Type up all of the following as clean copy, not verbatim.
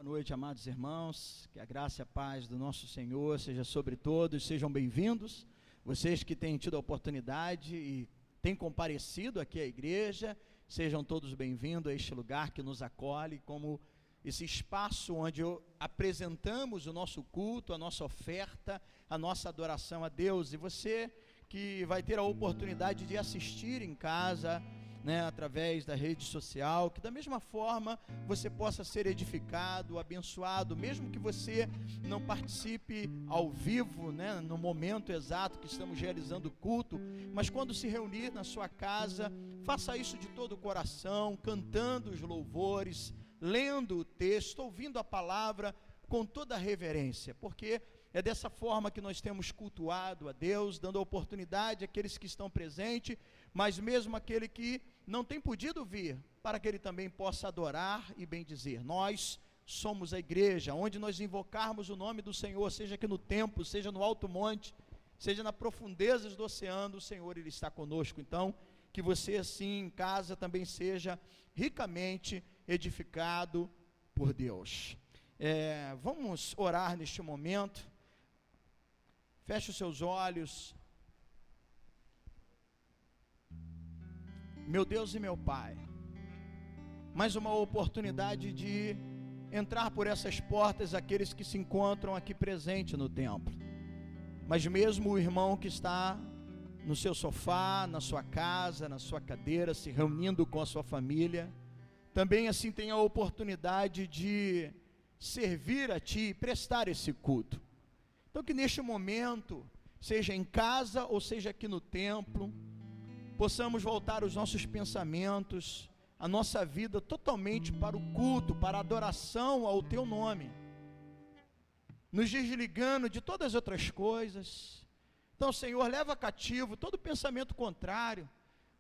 Boa noite, amados irmãos, que a graça e a paz do nosso Senhor seja sobre todos, sejam bem-vindos, vocês que têm tido a oportunidade e têm comparecido aqui à igreja, sejam todos bem-vindos a este lugar que nos acolhe, como esse espaço onde apresentamos o nosso culto, a nossa oferta, a nossa adoração a Deus, e você que vai ter a oportunidade de assistir em casa, através da rede social, que da mesma forma você possa ser edificado, abençoado, mesmo que você não participe ao vivo, no momento exato que estamos realizando o culto, mas quando se reunir na sua casa, faça isso de todo o coração, cantando os louvores, lendo o texto, ouvindo a palavra com toda a reverência, porque é dessa forma que nós temos cultuado a Deus, dando a oportunidade àqueles que estão presentes, mas mesmo aquele que não tem podido vir, para que ele também possa adorar e bendizer. Nós somos a igreja, onde nós invocarmos o nome do Senhor, seja aqui no templo, seja no alto monte, seja nas profundezas do oceano, o Senhor ele está conosco. Então, que você assim em casa também seja ricamente edificado por Deus. Vamos orar neste momento. Feche os seus olhos. Meu Deus e meu Pai, mais uma oportunidade de entrar por essas portas aqueles que se encontram aqui presentes no templo, mas mesmo o irmão que está no seu sofá, na sua casa, na sua cadeira, se reunindo com a sua família, também assim tem a oportunidade de servir a Ti e prestar esse culto. Então que neste momento, seja em casa ou seja aqui no templo, possamos voltar os nossos pensamentos, a nossa vida totalmente para o culto, para a adoração ao Teu nome, nos desligando de todas as outras coisas. Então, Senhor, leva cativo todo pensamento contrário,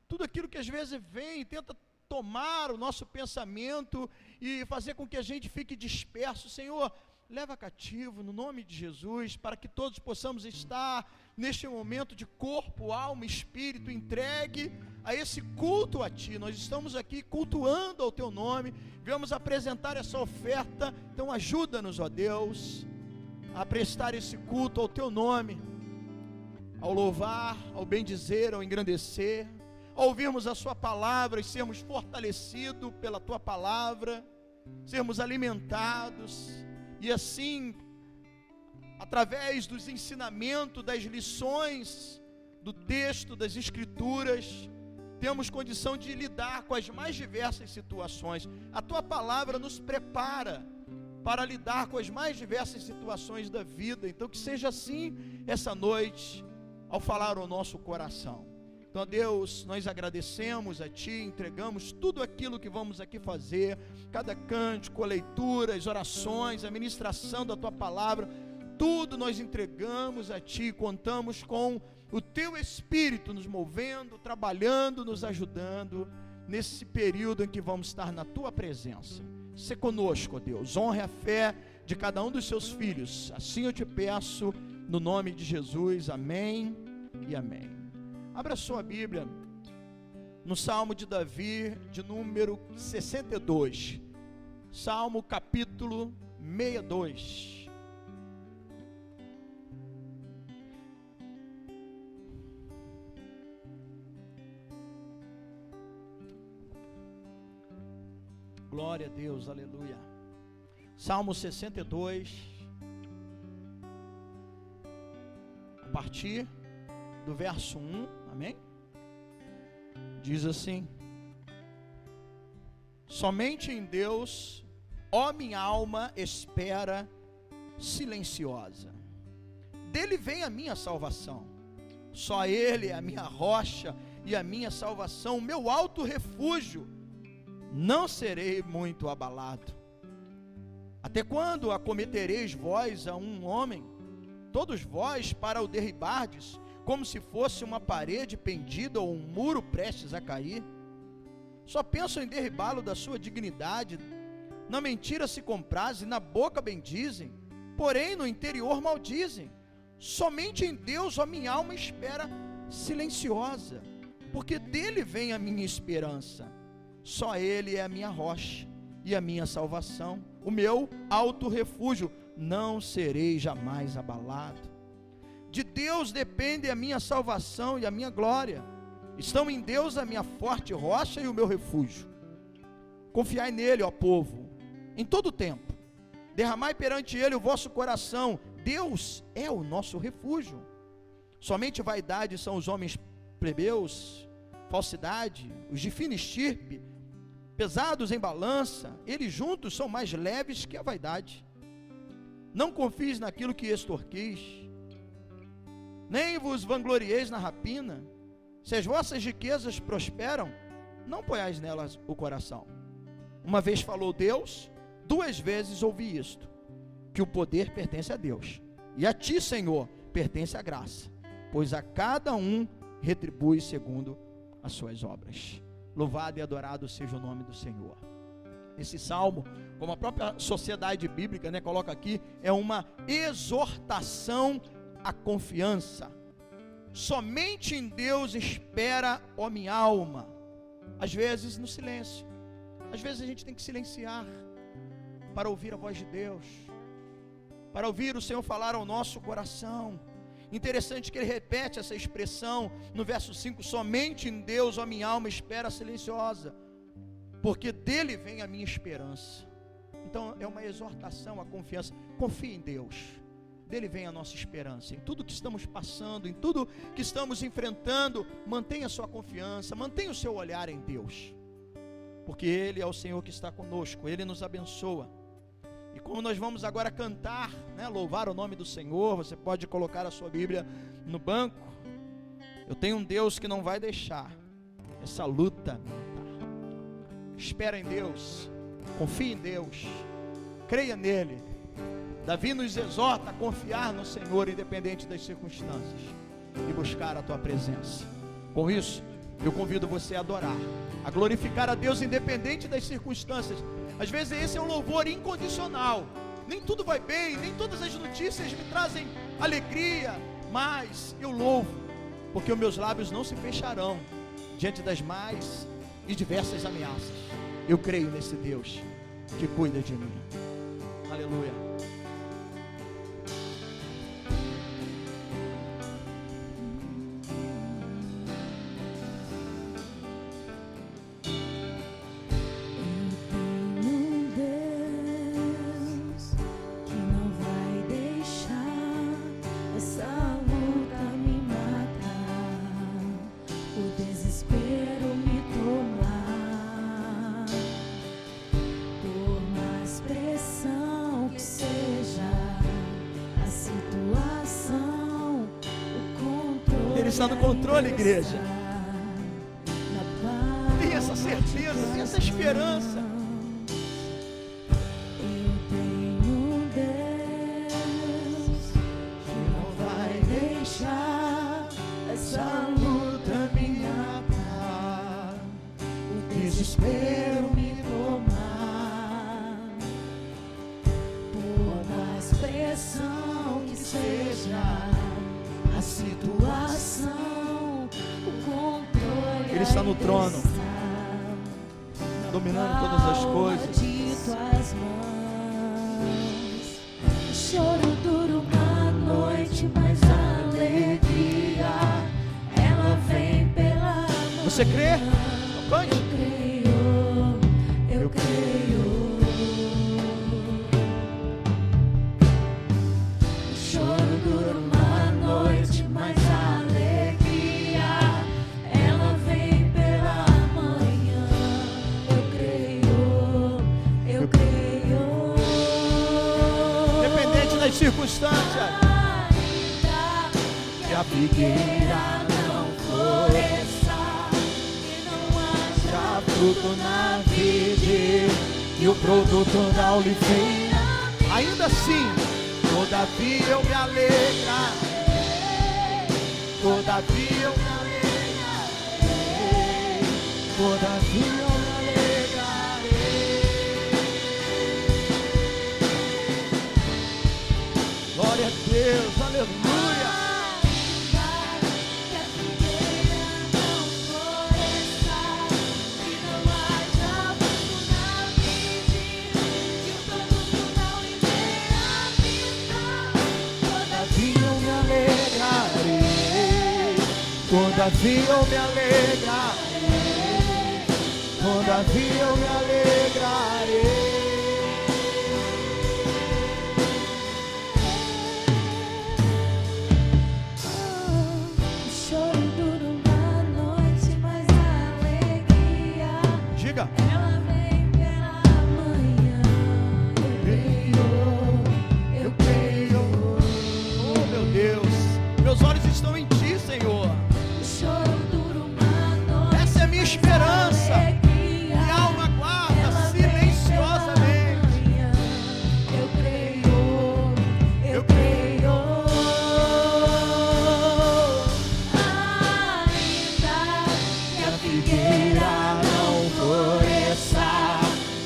tudo aquilo que às vezes vem e tenta tomar o nosso pensamento e fazer com que a gente fique disperso. Senhor, leva cativo no nome de Jesus, para que todos possamos estar neste momento de corpo, alma e espírito entregue a esse culto a Ti. Nós estamos aqui cultuando ao Teu nome, viemos apresentar essa oferta, então ajuda-nos, ó Deus, a prestar esse culto ao Teu nome, ao louvar, ao bendizer, ao engrandecer, ao ouvirmos a Sua palavra e sermos fortalecidos pela Tua palavra, sermos alimentados, e assim, através dos ensinamentos, das lições, do texto, das escrituras, temos condição de lidar com as mais diversas situações. A Tua palavra nos prepara para lidar com as mais diversas situações da vida. Então que seja assim essa noite, ao falar ao nosso coração. Então, Deus, nós agradecemos a Ti, entregamos tudo aquilo que vamos aqui fazer, cada cântico, leituras, orações, a ministração da Tua palavra, tudo nós entregamos a Ti, contamos com o Teu Espírito nos movendo, trabalhando, nos ajudando, nesse período em que vamos estar na Tua presença. Se conosco, ó Deus, honre a fé de cada um dos Seus filhos, assim eu Te peço, no nome de Jesus, amém e amém. Abra sua Bíblia no Salmo de Davi, de número 62, Salmo capítulo 62. Glória a Deus, aleluia. Salmo 62, a partir do verso 1, amém? Diz assim: somente em Deus, ó minha alma, espera silenciosa, dele vem a minha salvação, só Ele é a minha rocha e a minha salvação, o meu alto refúgio, não serei muito abalado. Até quando acometereis vós a um homem, todos vós para o derribardes, como se fosse uma parede pendida ou um muro prestes a cair? Só pensam em derribá-lo da sua dignidade, na mentira se comprazem, na boca bendizem, porém no interior maldizem. Somente em Deus, ó minha alma, espera silenciosa, porque dele vem a minha esperança. Só Ele é a minha rocha e a minha salvação, o meu alto refúgio, não serei jamais abalado. De Deus depende a minha salvação e a minha glória. Estão em Deus a minha forte rocha e o meu refúgio. Confiai nele, ó povo, em todo tempo. Derramai perante ele o vosso coração. Deus é o nosso refúgio. Somente vaidade são os homens plebeus, falsidade, os de fina estirpe, pesados em balança, eles juntos são mais leves que a vaidade. Não confieis naquilo que extorquis, nem vos vanglorieis na rapina. Se as vossas riquezas prosperam, não ponhais nelas o coração. Uma vez falou Deus, 2 vezes ouvi isto, que o poder pertence a Deus, e a ti, Senhor, pertence a graça, pois a cada um retribui segundo as suas obras. Louvado e adorado seja o nome do Senhor. Esse salmo, como a própria sociedade bíblica, coloca aqui, é uma exortação à confiança. Somente em Deus espera, ó minha alma. Às vezes no silêncio, às vezes a gente tem que silenciar para ouvir a voz de Deus, para ouvir o Senhor falar ao nosso coração. Interessante que ele repete essa expressão no verso 5, somente em Deus, ó minha alma, espera silenciosa, porque dele vem a minha esperança. Então é uma exortação à confiança. Confie em Deus, dele vem a nossa esperança. Em tudo que estamos passando, em tudo que estamos enfrentando, mantenha a sua confiança, mantenha o seu olhar em Deus, porque ele é o Senhor que está conosco, ele nos abençoa. E como nós vamos agora cantar, louvar o nome do Senhor, você pode colocar a sua Bíblia no banco. Eu tenho um Deus que não vai deixar essa luta. Espera em Deus, confie em Deus, creia nele. Davi nos exorta a confiar no Senhor, independente das circunstâncias, e buscar a tua presença. Com isso, eu convido você a adorar, a glorificar a Deus independente das circunstâncias. Às vezes esse é um louvor incondicional. Nem tudo vai bem, nem todas as notícias me trazem alegria, mas eu louvo, porque os meus lábios não se fecharão diante das mais e diversas ameaças. Eu creio nesse Deus que cuida de mim. Aleluia. Ele está no controle, igreja. Tenha essa certeza, tenha essa esperança. Eu tenho um Deus que não vai deixar essa luta me matar, o desespero me tomar, por mais pressão que seja a situação, o controle. Ele está no trono, dominando todas as coisas. De tuas mãos, o choro dura uma noite, mas a alegria ela vem pela manhã. Você crê? Cante. Eu creio. O choro dura uma noite, mas a alegria ela vem pela manhã. Eu creio. Independente das circunstâncias, que a figueira não floresça, que não haja fruto na vide e o produto da oliveira, ainda assim, todavia eu me alegrarei. Todavia eu me alegrarei, todavia eu me alegrarei. Glória a Deus, aleluia. Que a figueira não floresça, que não haja fruto na vide todavia eu me alegrarei, todavia eu me alegrarei. O choro dura uma noite, mas a alegria, Diga. ela vem pela manhã. Eu creio. Oh, meu Deus, meus olhos estão em Ti, Senhor. O choro dura uma noite, Essa é a minha esperança. alegria, Minha alma guarda ela vem silenciosamente. pela manhã. Eu creio, eu creio. Ainda que a figueira não floresça,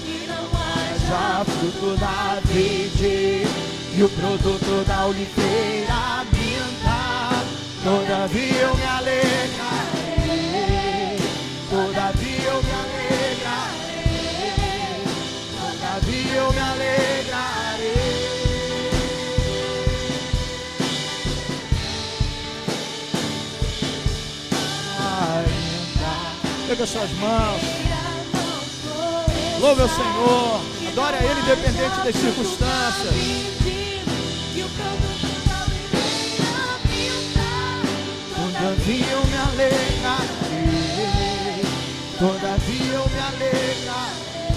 que não haja Fruto da vide e o produto da oliveira minta, todavia eu me alegrarei, todavia eu me alegrarei, todavia eu me alegrarei. Ainda, pega suas mãos, louve ao Senhor, adore a Ele independente das circunstâncias. Todavia eu me alegrarei, todavia eu me alegrarei,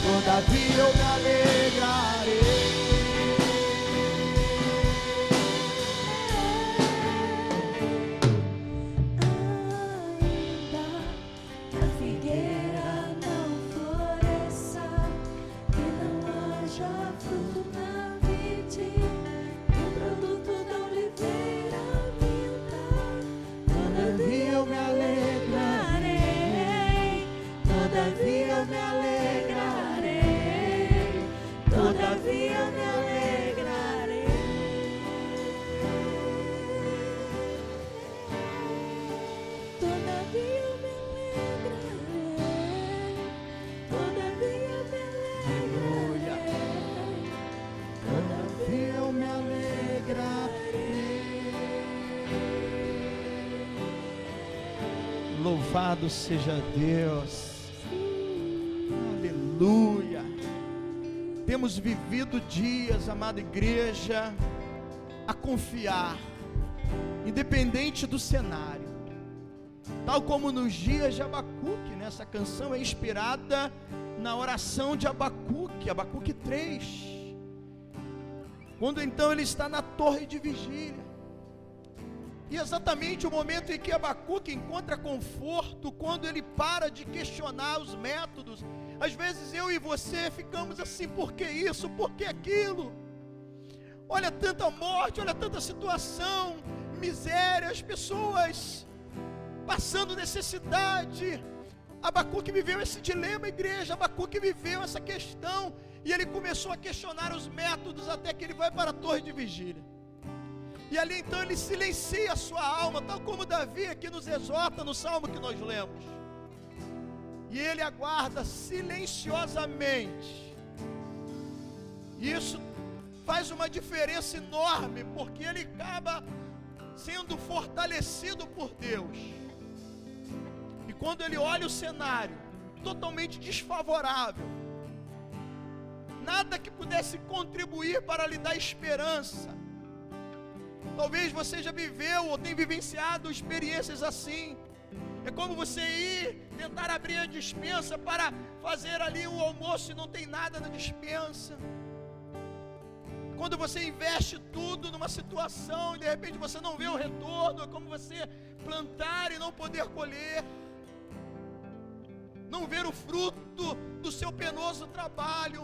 todavia eu me alegrarei. Ainda que a figueira não floresça, que não haja fruto na vide, que o produto da oliveira minta, todavia eu me alegrarei, todavia eu me alegrarei, todavia eu me alegrarei. Todavia eu me alegrarei, todavia eu me alegrarei, Todavia eu me alegrarei. Louvado seja Deus. Aleluia. Temos vivido dias, amada igreja, a confiar, independente do cenário. Tal como nos dias de Abacuque, né? Essa canção é inspirada na oração de Abacuque, Abacuque 3. Quando então ele está na torre de vigília. E exatamente o momento em que Abacuque encontra conforto, quando ele para de questionar os métodos. Às vezes eu e você ficamos assim, por que isso, por que aquilo? Olha tanta morte, olha tanta situação, miséria, as pessoas passando necessidade. Abacuque viveu esse dilema, igreja. Abacuque viveu essa questão, e ele começou a questionar os métodos, até que ele vai para a torre de vigília. E ali então ele silencia a sua alma, tal como Davi aqui nos exorta no salmo que nós lemos. E ele aguarda silenciosamente. E isso faz uma diferença enorme, porque ele acaba sendo fortalecido por Deus. E quando ele olha o cenário totalmente desfavorável, nada que pudesse contribuir para lhe dar esperança. Talvez você já viveu ou tenha vivenciado experiências assim. É como você ir tentar abrir a despensa para fazer ali o almoço e não tem nada na despensa. Quando você investe tudo numa situação e de repente você não vê o retorno, é como você plantar e não poder colher. Não ver o fruto do seu penoso trabalho.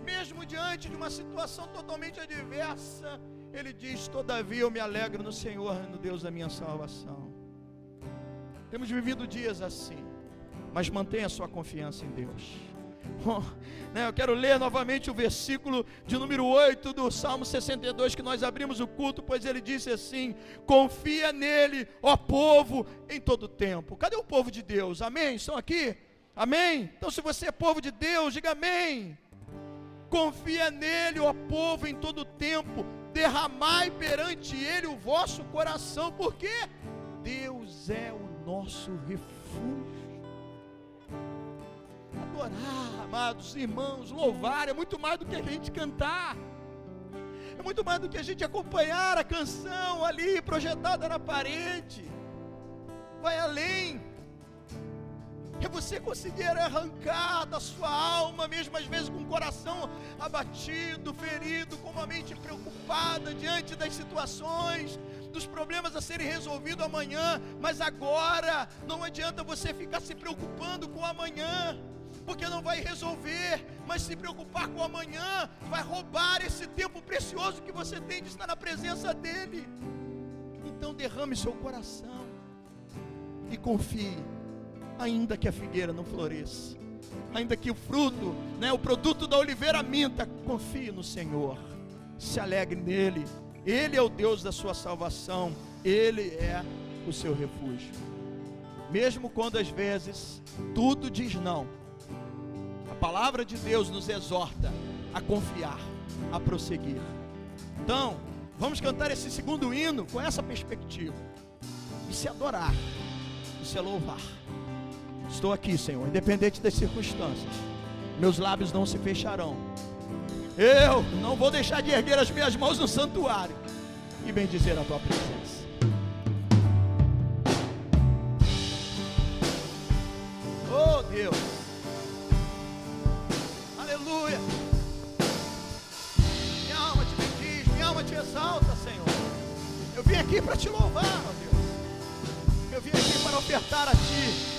Mesmo diante de uma situação totalmente adversa, ele diz: todavia eu me alegro no Senhor, no Deus da minha salvação. Temos vivido dias assim, mas mantenha a sua confiança em Deus. Eu quero ler novamente o versículo de número 8 do Salmo 62, que nós abrimos o culto, pois ele disse assim: confia nele, ó povo, em todo tempo. Cadê o povo de Deus? Amém? Estão aqui? Amém? Então se você é povo de Deus, diga amém. Confia nele, ó povo, em todo tempo. Derramai perante ele o vosso coração, porque Deus é o nosso refúgio. Adorar, amados irmãos, louvar é muito mais do que a gente cantar. É muito mais do que a gente acompanhar a canção ali projetada na parede. Vai além. É você conseguir arrancar da sua alma, mesmo às vezes com o coração abatido, ferido, com uma mente preocupada diante das situações, dos problemas a serem resolvidos amanhã. Mas agora não adianta você ficar se preocupando com o amanhã, porque não vai resolver. Mas se preocupar com o amanhã vai roubar esse tempo precioso que você tem de estar na presença dele. Então derrame seu coração e confie. Ainda que a figueira não floresça, ainda que o fruto, o produto da oliveira minta, confie no Senhor, se alegre nele. Ele é o Deus da sua salvação, ele é o seu refúgio. Mesmo quando às vezes tudo diz não, a palavra de Deus nos exorta a confiar, a prosseguir. Então, vamos cantar esse segundo hino com essa perspectiva, e se adorar, e se louvar. Estou aqui, Senhor, independente das circunstâncias, meus lábios não se fecharão. Eu não vou deixar de erguer as minhas mãos no santuário e bendizer a tua presença. Oh Deus, aleluia. Minha alma te bendiz, minha alma te exalta, Senhor. Eu vim aqui para te louvar, ó Deus. Eu vim aqui para ofertar a ti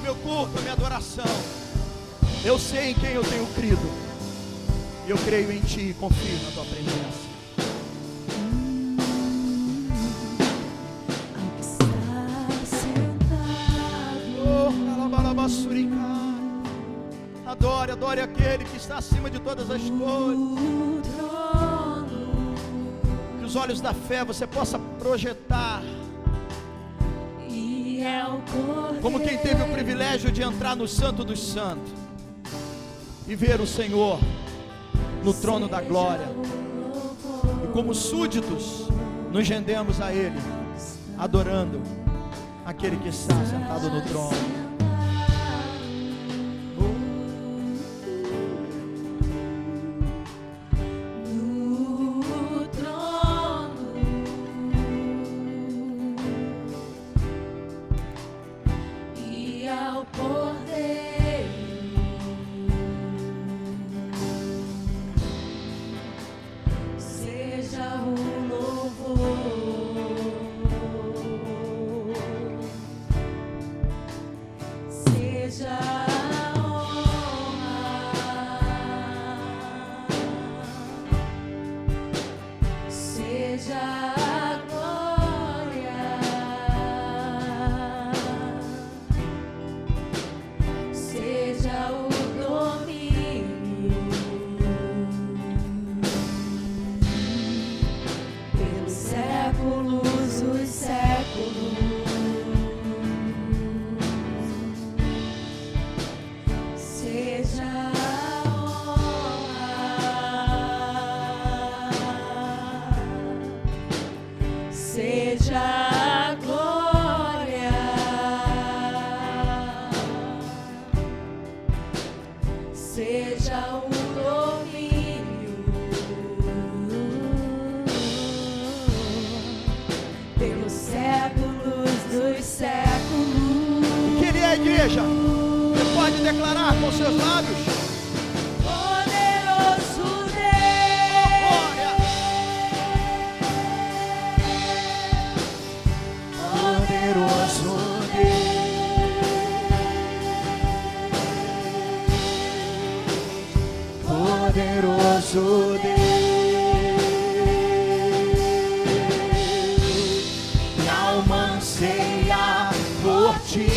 meu culto, a minha adoração. Eu sei em quem eu tenho crido, e eu creio em ti e confio na tua presença. Adore, adore aquele que está acima de todas as coisas. Que os olhos da fé você possa projetar como quem teve o privilégio de entrar no Santo dos Santos e ver o Senhor no trono da glória. E como súditos nos rendemos a Ele, adorando aquele que está sentado no trono. Igreja, você pode declarar com seus lábios: poderoso Deus, oh, glória. Poderoso Deus, poderoso Deus, minha alma anseia por ti.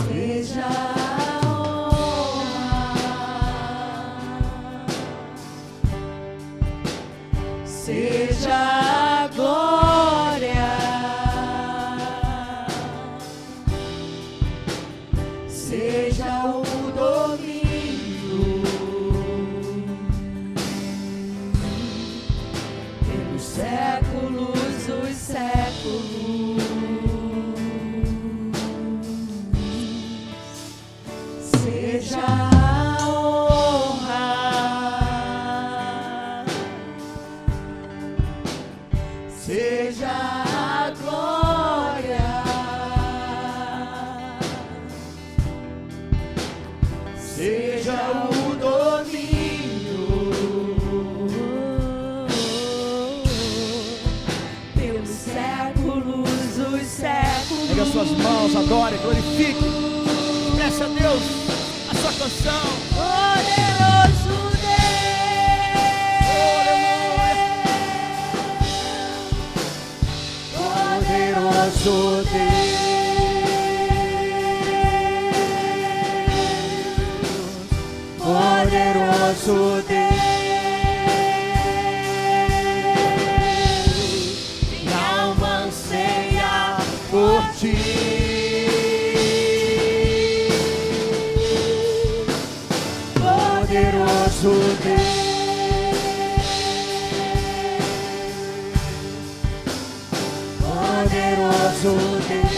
seja a honra, seja a glória, seja o domínio pelos séculos dos séculos. Seja a honra, seja a glória, seja o domínio pelos séculos dos séculos. Pegue as suas mãos, adore, glorifique, expresse a Deus a sua canção. Poderoso Deus, poderoso Deus, poderoso Deus, minha alma anseia por ti. Poderoso Deus, poderoso Deus,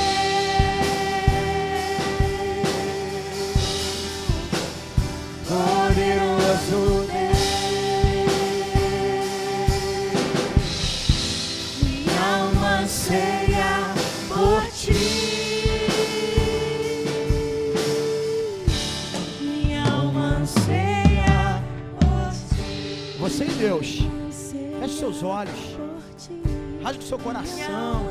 poderoso Deus, minha alma anseia por ti, minha alma anseia por ti. Você e Deus, feche seus olhos, rasgue seu coração,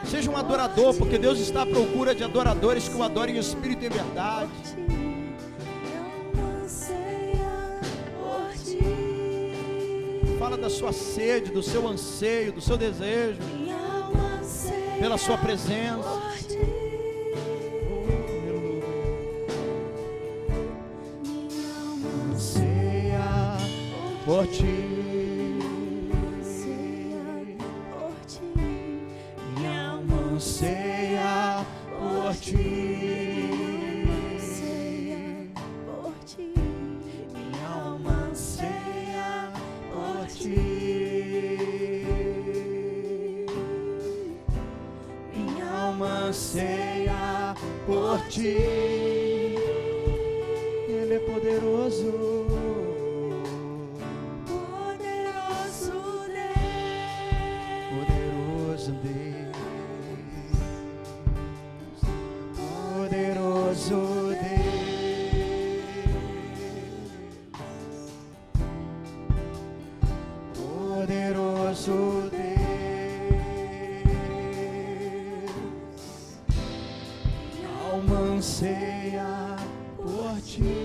seja um adorador, porque Deus está à procura de adoradores que o adorem em espírito e em verdade. Fala da sua sede, do seu anseio, do seu desejo pela sua presença. Anseia por ti. Anseia por ti, minha alma anseia por ti, minha alma anseia por ti. Ele é poderoso, Poderoso Deus. Poderoso Deus, poderoso Deus, minha alma anseia por ti.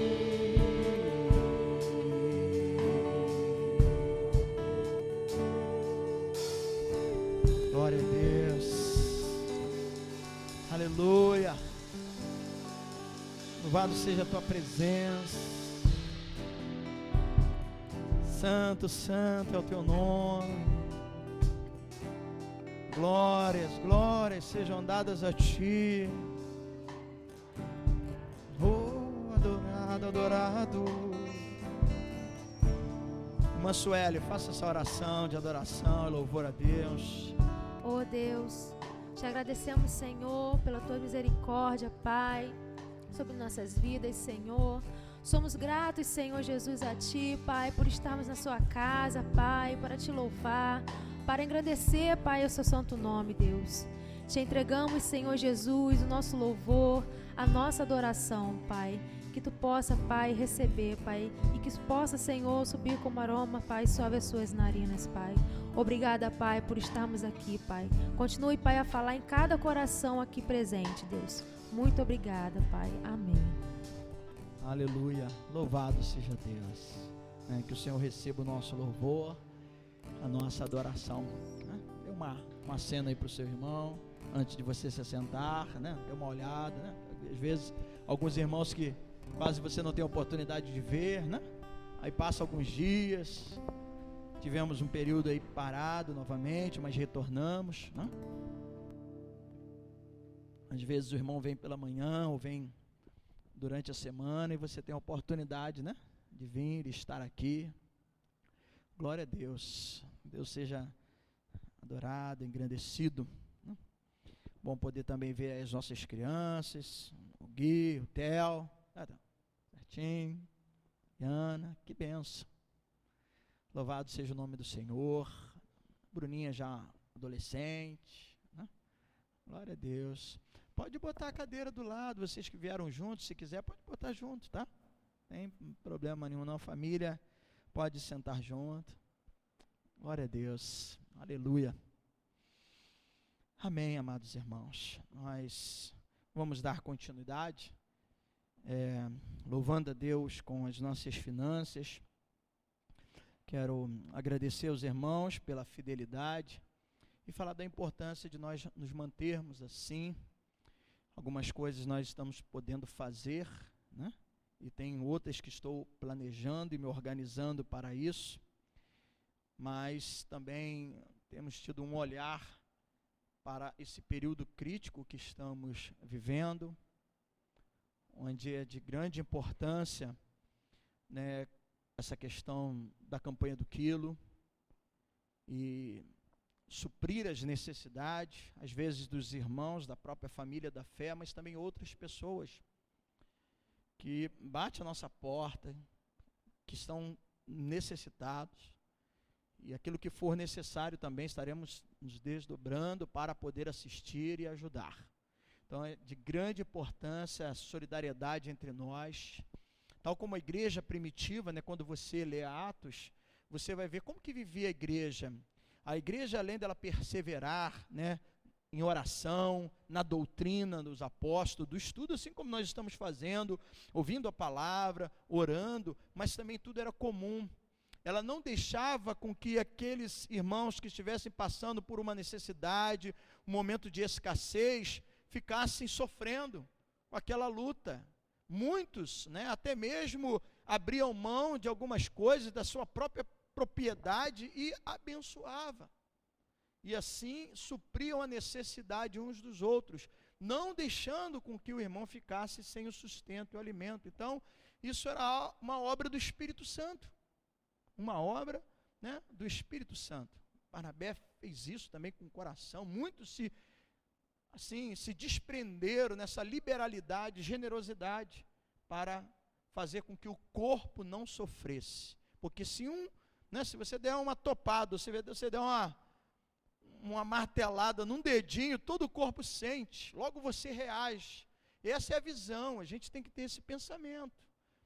Glória a Deus, aleluia. Louvado seja a tua presença. Santo, santo é o teu nome. Glórias, glórias sejam dadas a ti. Oh, adorado, adorado. Irmã Sueli, faça essa oração de adoração e louvor a Deus. Oh Deus, te agradecemos, Senhor, pela tua misericórdia, Pai, sobre nossas vidas, Senhor. Somos gratos, Senhor Jesus, a Ti, Pai, por estarmos na Sua casa, Pai, para Te louvar, para engrandecer, Pai, o Seu santo nome, Deus. Te entregamos, Senhor Jesus, o nosso louvor, a nossa adoração, Pai. Que Tu possa, Pai, receber, Pai, e que possa, Senhor, subir como aroma, Pai, sobe as Suas narinas, Pai. Obrigada, Pai, por estarmos aqui, Pai. Continue, Pai, a falar em cada coração aqui presente, Deus. Muito obrigada, Pai. Amém. Aleluia, louvado seja Deus. Que o Senhor receba o nosso louvor, a nossa adoração. Dê uma cena aí para o seu irmão. antes de você se assentar, né? Dê uma olhada, né? Às vezes, alguns irmãos que quase você não tem oportunidade de ver, né? Aí passa alguns dias, tivemos um período aí parado novamente, mas retornamos, né? Às vezes o irmão vem pela manhã ou vem durante a semana e você tem a oportunidade, né, de vir e estar aqui. Glória a Deus. Deus seja adorado, engrandecido, né? Bom poder também ver as nossas crianças, o Gui, o Theo, certinho, Ana, que benção. Louvado seja o nome do Senhor. Bruninha já adolescente, né? Glória a Deus. Pode botar a cadeira do lado, vocês que vieram juntos, se quiser, pode botar junto, tá? Não tem problema nenhum não, família, pode sentar junto. Glória a Deus, aleluia. Amém, amados irmãos. Nós vamos dar continuidade, louvando a Deus com as nossas finanças. Quero agradecer aos irmãos pela fidelidade e falar da importância de nós nos mantermos assim. Algumas coisas nós estamos podendo fazer, né? E tem outras que estou planejando e me organizando para isso, mas também temos tido um olhar para esse período crítico que estamos vivendo, onde é de grande importância, né, essa questão da campanha do quilo e suprir as necessidades, às vezes dos irmãos, da própria família da fé, mas também outras pessoas que batem a nossa porta, que estão necessitados, e aquilo que for necessário também estaremos nos desdobrando para poder assistir e ajudar. Então é de grande importância a solidariedade entre nós, tal como a igreja primitiva, né, quando você lê Atos, você vai ver como que vivia a igreja. A igreja, além dela perseverar, né, em oração, na doutrina dos apóstolos, do estudo, assim como nós estamos fazendo, ouvindo a palavra, orando, mas também tudo era comum. Ela não deixava com que aqueles irmãos que estivessem passando por uma necessidade, um momento de escassez, ficassem sofrendo com aquela luta. Muitos, né, até mesmo abriam mão de algumas coisas da sua própria propriedade e abençoava. E assim supriam a necessidade uns dos outros, não deixando com que o irmão ficasse sem o sustento e o alimento. Então, isso era uma obra do Espírito Santo. Uma obra, né, do Espírito Santo. Barnabé fez isso também com o coração. Muitos se desprenderam nessa liberalidade, generosidade, para fazer com que o corpo não sofresse. Porque se se você der uma topada, se você der uma martelada num dedinho, todo o corpo sente, logo você reage. Essa é a visão, a gente tem que ter esse pensamento.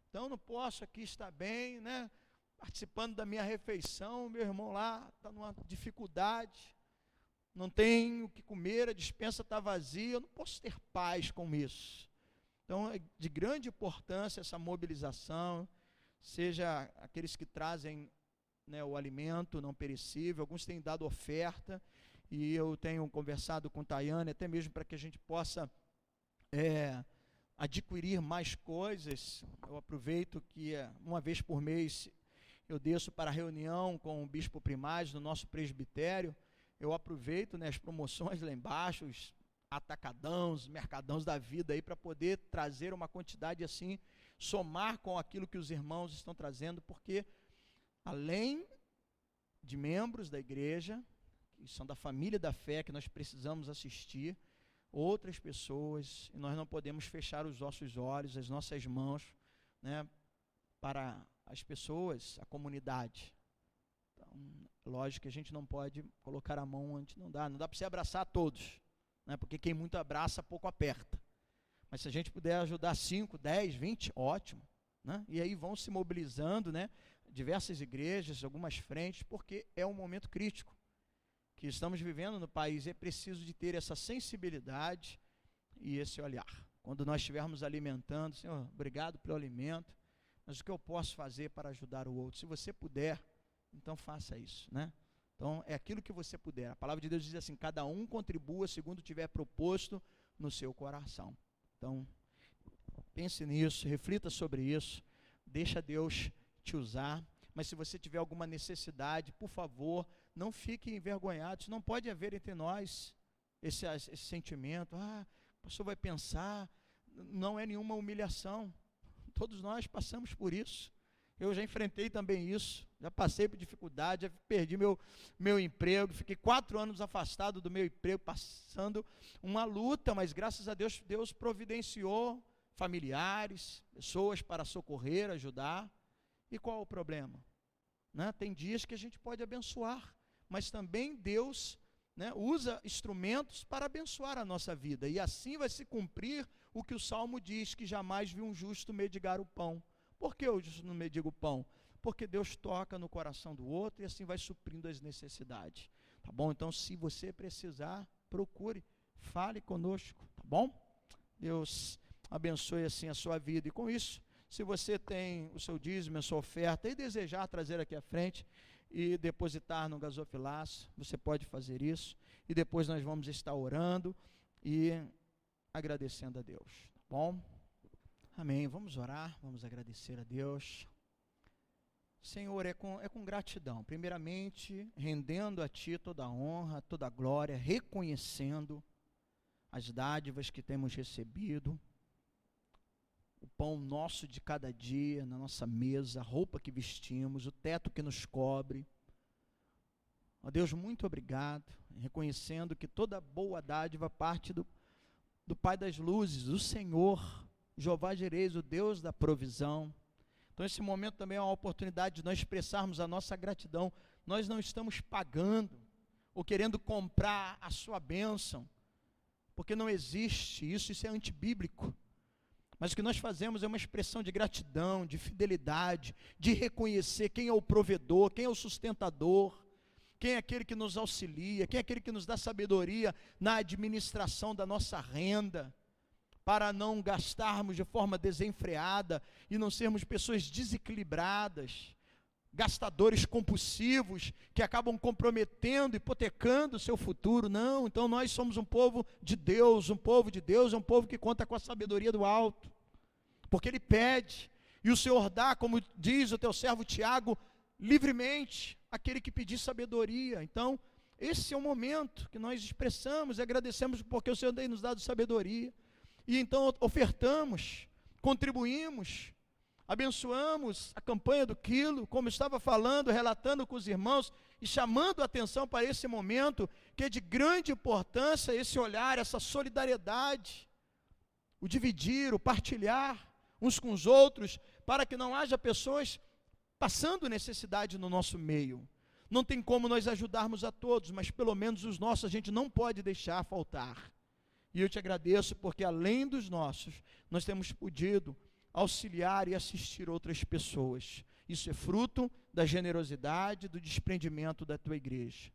Então, não posso aqui estar bem, né, participando da minha refeição, meu irmão lá está numa dificuldade, não tem o que comer, a despensa está vazia, eu não posso ter paz com isso. Então, é de grande importância essa mobilização, seja aqueles que trazem, né, o alimento não perecível, alguns têm dado oferta, e eu tenho conversado com Tayane, até mesmo para que a gente possa adquirir mais coisas. Eu aproveito que uma vez por mês eu desço para a reunião com o bispo Primaz no nosso presbitério, eu aproveito, né, as promoções lá embaixo, os atacadãos, mercadãos da vida aí, para poder trazer uma quantidade assim, somar com aquilo que os irmãos estão trazendo, porque além de membros da igreja, que são da família da fé, que nós precisamos assistir, outras pessoas, e nós não podemos fechar os nossos olhos, as nossas mãos, né, para as pessoas, a comunidade. Então, lógico que a gente não pode colocar a mão onde não dá para você abraçar todos, né, porque quem muito abraça, pouco aperta. Mas se a gente puder ajudar 5, 10, 20, ótimo, né? E aí vão se mobilizando, né, diversas igrejas, algumas frentes, porque é um momento crítico que estamos vivendo no país, e é preciso de ter essa sensibilidade e esse olhar. Quando nós estivermos alimentando, Senhor, obrigado pelo alimento, mas o que eu posso fazer para ajudar o outro? Se você puder, então faça isso, né? Então, é aquilo que você puder. A palavra de Deus diz assim, cada um contribua segundo tiver proposto no seu coração. Então, pense nisso, reflita sobre isso, deixa Deus te usar. Mas se você tiver alguma necessidade, por favor, não fique envergonhado. Isso não pode haver entre nós esse sentimento. O pastor vai pensar, não é nenhuma humilhação. Todos nós passamos por isso. Eu já enfrentei também isso, já passei por dificuldade, já perdi meu emprego, fiquei 4 anos afastado do meu emprego, passando uma luta, mas graças a Deus, Deus providenciou familiares, pessoas para socorrer, ajudar. E qual o problema? Né? Tem dias que a gente pode abençoar, mas também Deus, né, usa instrumentos para abençoar a nossa vida, e assim vai se cumprir o que o Salmo diz, que jamais viu um justo mendigar o pão. Por que o justo não mendiga o pão? Porque Deus toca no coração do outro e assim vai suprindo as necessidades, tá bom? Então, se você precisar, procure, fale conosco, tá bom? Deus abençoe assim a sua vida. E com isso, se você tem o seu dízimo, a sua oferta, e desejar trazer aqui à frente e depositar no gasofilaço, você pode fazer isso, e depois nós vamos estar orando e agradecendo a Deus, tá bom? Amém, vamos orar, vamos agradecer a Deus. Senhor, é com gratidão, primeiramente, rendendo a Ti toda a honra, toda a glória, reconhecendo as dádivas que temos recebido, o pão nosso de cada dia na nossa mesa, a roupa que vestimos, o teto que nos cobre. Ó Deus, muito obrigado, reconhecendo que toda boa dádiva parte do Pai das luzes, do Senhor, Jeová Jireh, o Deus da provisão. Então esse momento também é uma oportunidade de nós expressarmos a nossa gratidão. Nós não estamos pagando ou querendo comprar a sua bênção, porque não existe isso, isso é antibíblico. Mas o que nós fazemos é uma expressão de gratidão, de fidelidade, de reconhecer quem é o provedor, quem é o sustentador, quem é aquele que nos auxilia, quem é aquele que nos dá sabedoria na administração da nossa renda, para não gastarmos de forma desenfreada e não sermos pessoas desequilibradas, gastadores compulsivos, que acabam comprometendo, hipotecando o seu futuro. Não, então nós somos um povo de Deus, um povo de Deus é um povo que conta com a sabedoria do alto, porque Ele pede, e o Senhor dá, como diz o teu servo Tiago, livremente, aquele que pedir sabedoria. Então, esse é o momento que nós expressamos e agradecemos, porque o Senhor tem nos dado sabedoria. E então ofertamos, contribuímos, abençoamos a campanha do quilo, como estava falando, relatando com os irmãos e chamando a atenção para esse momento, que é de grande importância, esse olhar, essa solidariedade, o dividir, o partilhar uns com os outros, para que não haja pessoas passando necessidade no nosso meio. Não tem como nós ajudarmos a todos, mas pelo menos os nossos a gente não pode deixar faltar. E eu te agradeço porque além dos nossos, nós temos podido auxiliar e assistir outras pessoas. Isso é fruto da generosidade, do desprendimento da tua igreja,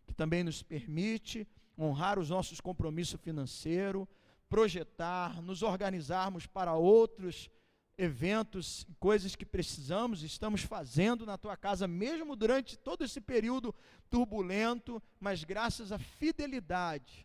que também nos permite honrar os nossos compromissos financeiros, projetar, nos organizarmos para outros eventos, coisas que precisamos, estamos fazendo na tua casa, mesmo durante todo esse período turbulento, mas graças à fidelidade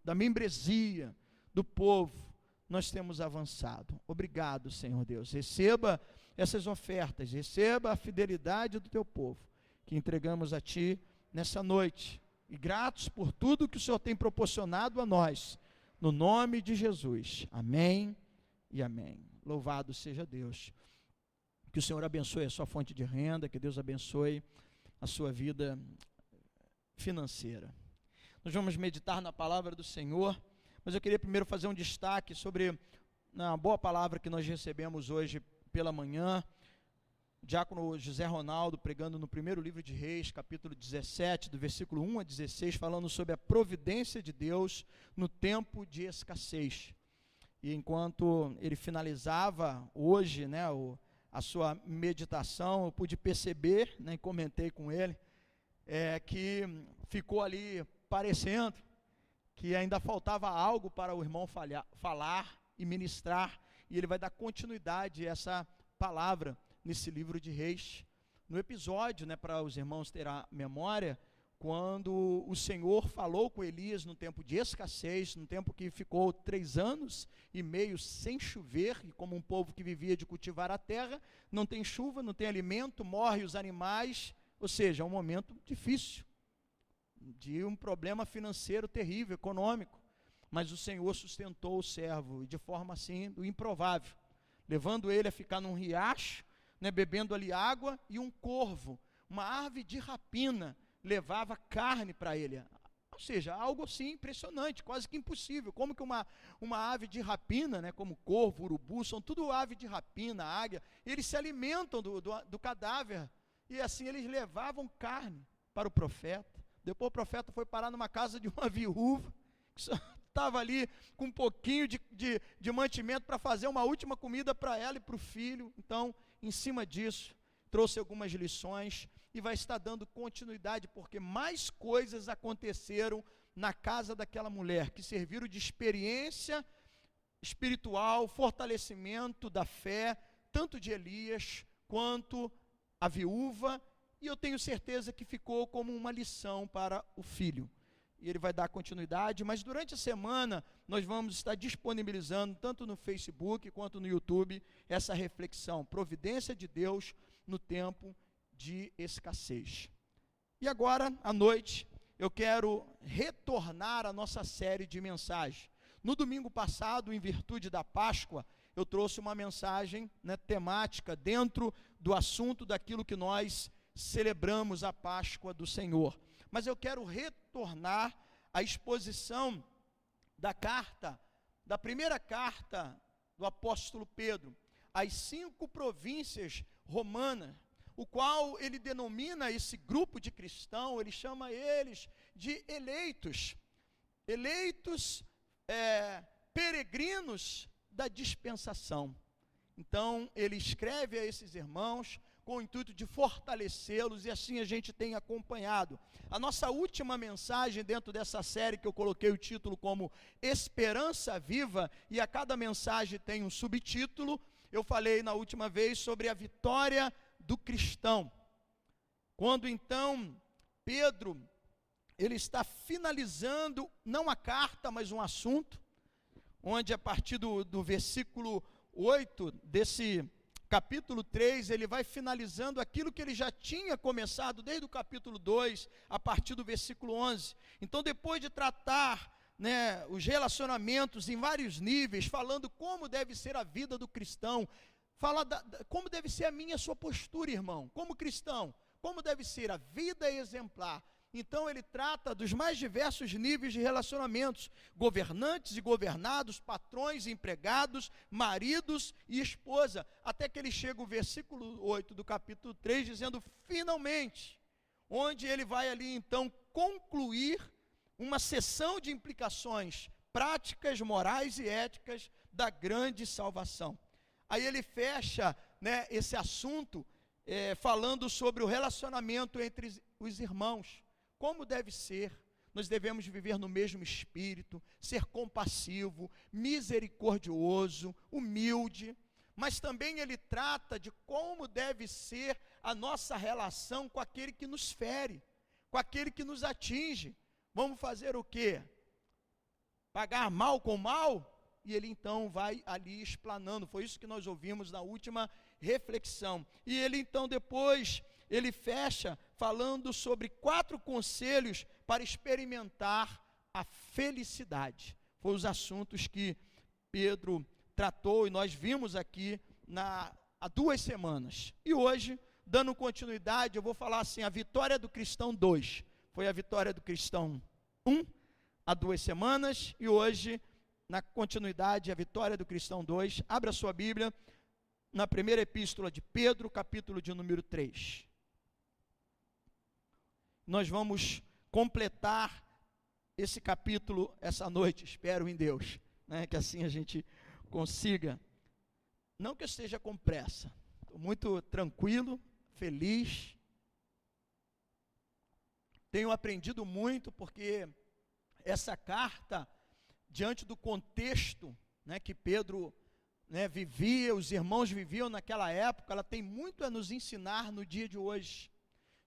da membresia do povo, nós temos avançado. Obrigado, Senhor Deus. Receba essas ofertas, receba a fidelidade do teu povo, que entregamos a Ti nessa noite, e gratos por tudo que o Senhor tem proporcionado a nós, no nome de Jesus. Amém e amém. Louvado seja Deus. Que o Senhor abençoe a sua fonte de renda, que Deus abençoe a sua vida financeira. Nós vamos meditar na palavra do Senhor, mas eu queria primeiro fazer um destaque sobre uma boa palavra que nós recebemos hoje pela manhã. O diácono José Ronaldo pregando no primeiro livro de Reis, capítulo 17, do versículo 1 a 16, falando sobre a providência de Deus no tempo de escassez. E enquanto ele finalizava hoje, né, a sua meditação, eu pude perceber, né, e comentei com ele, que ficou ali parecendo que ainda faltava algo para o irmão falar e ministrar, e ele vai dar continuidade a essa palavra nesse livro de Reis. No episódio, né, para os irmãos terem a memória, quando o Senhor falou com Elias no tempo de escassez, no tempo que ficou 3 anos e meio sem chover, e como um povo que vivia de cultivar a terra, não tem chuva, não tem alimento, morrem os animais, ou seja, é um momento difícil, de um problema financeiro terrível, econômico, mas o Senhor sustentou o servo, de forma assim, do improvável, levando ele a ficar num riacho, né, bebendo ali água, e um corvo, uma ave de rapina, levava carne para ele, ou seja, algo assim impressionante, quase que impossível. Como que uma ave de rapina, né, como corvo, urubu, são tudo ave de rapina, águia, eles se alimentam do cadáver, e assim eles levavam carne para o profeta. Depois o profeta foi parar numa casa de uma viúva, que só estava ali com um pouquinho de mantimento para fazer uma última comida para ela e para o filho. Então, em cima disso, trouxe algumas lições, e vai estar dando continuidade, porque mais coisas aconteceram na casa daquela mulher, que serviram de experiência espiritual, fortalecimento da fé, tanto de Elias, quanto a viúva, e eu tenho certeza que ficou como uma lição para o filho, e ele vai dar continuidade, mas durante a semana, nós vamos estar disponibilizando, tanto no Facebook, quanto no YouTube, essa reflexão, providência de Deus no tempo de escassez. E agora, à noite, eu quero retornar à nossa série de mensagens. No domingo passado, em virtude da Páscoa, eu trouxe uma mensagem, né, temática, dentro do assunto daquilo que nós celebramos a Páscoa do Senhor. Mas eu quero retornar à exposição da primeira carta do apóstolo Pedro, às 5 províncias romanas, o qual ele denomina esse grupo de cristãos, ele chama eles de eleitos, peregrinos da dispensação. Então, ele escreve a esses irmãos com o intuito de fortalecê-los, e assim a gente tem acompanhado. A nossa última mensagem dentro dessa série, que eu coloquei o título como Esperança Viva, e a cada mensagem tem um subtítulo, eu falei na última vez sobre a vitória do cristão. Quando então Pedro, ele está finalizando, não a carta, mas um assunto, onde a partir do versículo 8 desse capítulo 3, ele vai finalizando aquilo que ele já tinha começado desde o capítulo 2, a partir do versículo 11. Então, depois de tratar, né, os relacionamentos em vários níveis, falando como deve ser a vida do cristão, fala como deve ser a minha e a sua postura, irmão, como cristão, como deve ser a vida exemplar. Então ele trata dos mais diversos níveis de relacionamentos, governantes e governados, patrões e empregados, maridos e esposa, até que ele chega ao versículo 8 do capítulo 3, dizendo finalmente, onde ele vai ali então concluir uma sessão de implicações práticas, morais e éticas da grande salvação. Aí ele fecha, né, esse assunto falando sobre o relacionamento entre os irmãos. Como deve ser? Nós devemos viver no mesmo espírito, ser compassivo, misericordioso, humilde, mas também ele trata de como deve ser a nossa relação com aquele que nos fere, com aquele que nos atinge. Vamos fazer o quê? Pagar mal com mal? E ele então vai ali explanando, foi isso que nós ouvimos na última reflexão. E ele então depois, ele fecha falando sobre 4 conselhos para experimentar a felicidade. Foram os assuntos que Pedro tratou e nós vimos aqui há 2 semanas. E hoje, dando continuidade, eu vou falar assim, a vitória do cristão 2. Foi a vitória do cristão 1, há 2 semanas, e hoje, na continuidade, a vitória do cristão 2. Abra sua Bíblia na primeira epístola de Pedro, capítulo de número 3. Nós vamos completar esse capítulo essa noite, espero em Deus, né, que assim a gente consiga. Não que eu esteja com pressa, estou muito tranquilo, feliz. Tenho aprendido muito, porque essa carta, diante do contexto, né, que Pedro, né, vivia, os irmãos viviam naquela época, ela tem muito a nos ensinar no dia de hoje.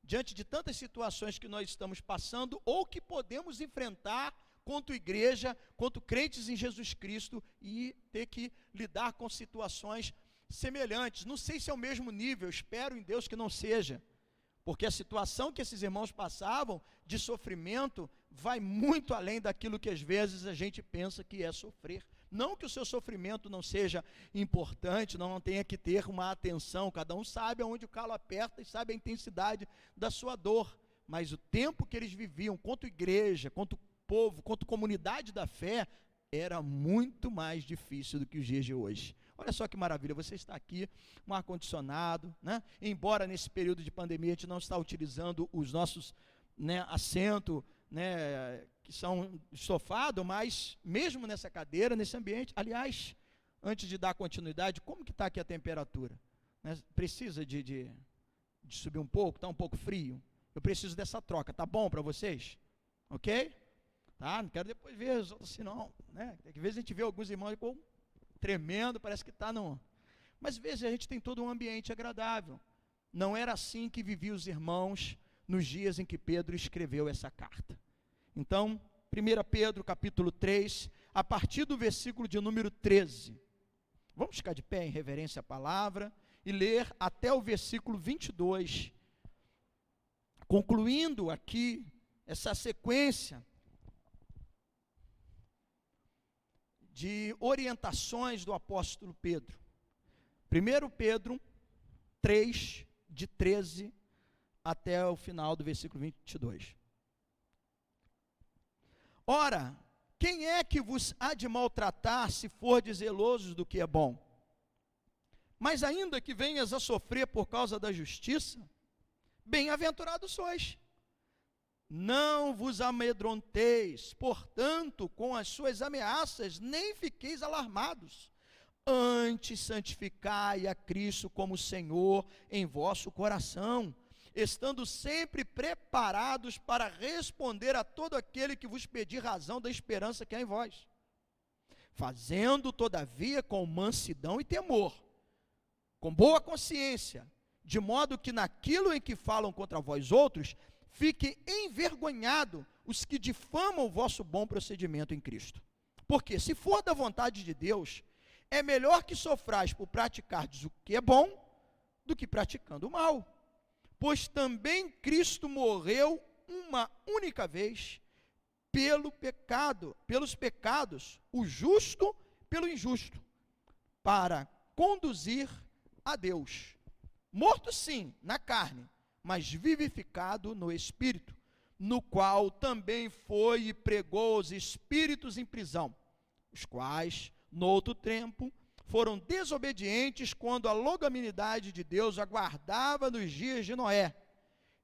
diante de tantas situações que nós estamos passando ou que podemos enfrentar quanto igreja, quanto crentes em Jesus Cristo, e ter que lidar com situações semelhantes. Não sei se é o mesmo nível, espero em Deus que não seja, porque a situação que esses irmãos passavam de sofrimento vai muito além daquilo que às vezes a gente pensa que é sofrer. Não que o seu sofrimento não seja importante, não tenha que ter uma atenção, cada um sabe aonde o calo aperta e sabe a intensidade da sua dor, mas o tempo que eles viviam, quanto igreja, quanto povo, quanto comunidade da fé, era muito mais difícil do que os dias de hoje. Olha só que maravilha, você está aqui, um ar-condicionado, né? Embora nesse período de pandemia a gente não está utilizando os nossos, né, assentos, né, que são estofados, mas mesmo nessa cadeira, nesse ambiente, aliás, antes de dar continuidade, como que está aqui a temperatura? Né? Precisa de subir um pouco? Está um pouco frio? Eu preciso dessa troca, tá bom para vocês? Ok? Tá? Não quero depois ver os outros assim não, né? Às vezes a gente vê alguns irmãos com tremendo, parece que está não. Mas veja, a gente tem todo um ambiente agradável. Não era assim que viviam os irmãos nos dias em que Pedro escreveu essa carta. Então, 1 Pedro capítulo 3, a partir do versículo de número 13. Vamos ficar de pé em reverência à palavra e ler até o versículo 22, concluindo aqui essa sequência de orientações do apóstolo Pedro. 1 Pedro 3, de 13 até o final do versículo 22. Ora, quem é que vos há de maltratar se fordes zelosos do que é bom? Mas ainda que venhas a sofrer por causa da justiça, bem-aventurados sois. Não vos amedronteis, portanto, com as suas ameaças, nem fiqueis alarmados. Antes santificai a Cristo como Senhor em vosso coração, estando sempre preparados para responder a todo aquele que vos pedir razão da esperança que há em vós. Fazendo, todavia, com mansidão e temor, com boa consciência, de modo que naquilo em que falam contra vós outros, fiquem envergonhados os que difamam o vosso bom procedimento em Cristo. Porque, se for da vontade de Deus, é melhor que sofrais por praticardes o que é bom, do que praticando o mal. Pois também Cristo morreu uma única vez pelos pecados, o justo pelo injusto, para conduzir a Deus. Morto sim, na carne, mas vivificado no Espírito, no qual também foi e pregou os espíritos em prisão, os quais, no outro tempo, foram desobedientes quando a longanimidade de Deus aguardava nos dias de Noé,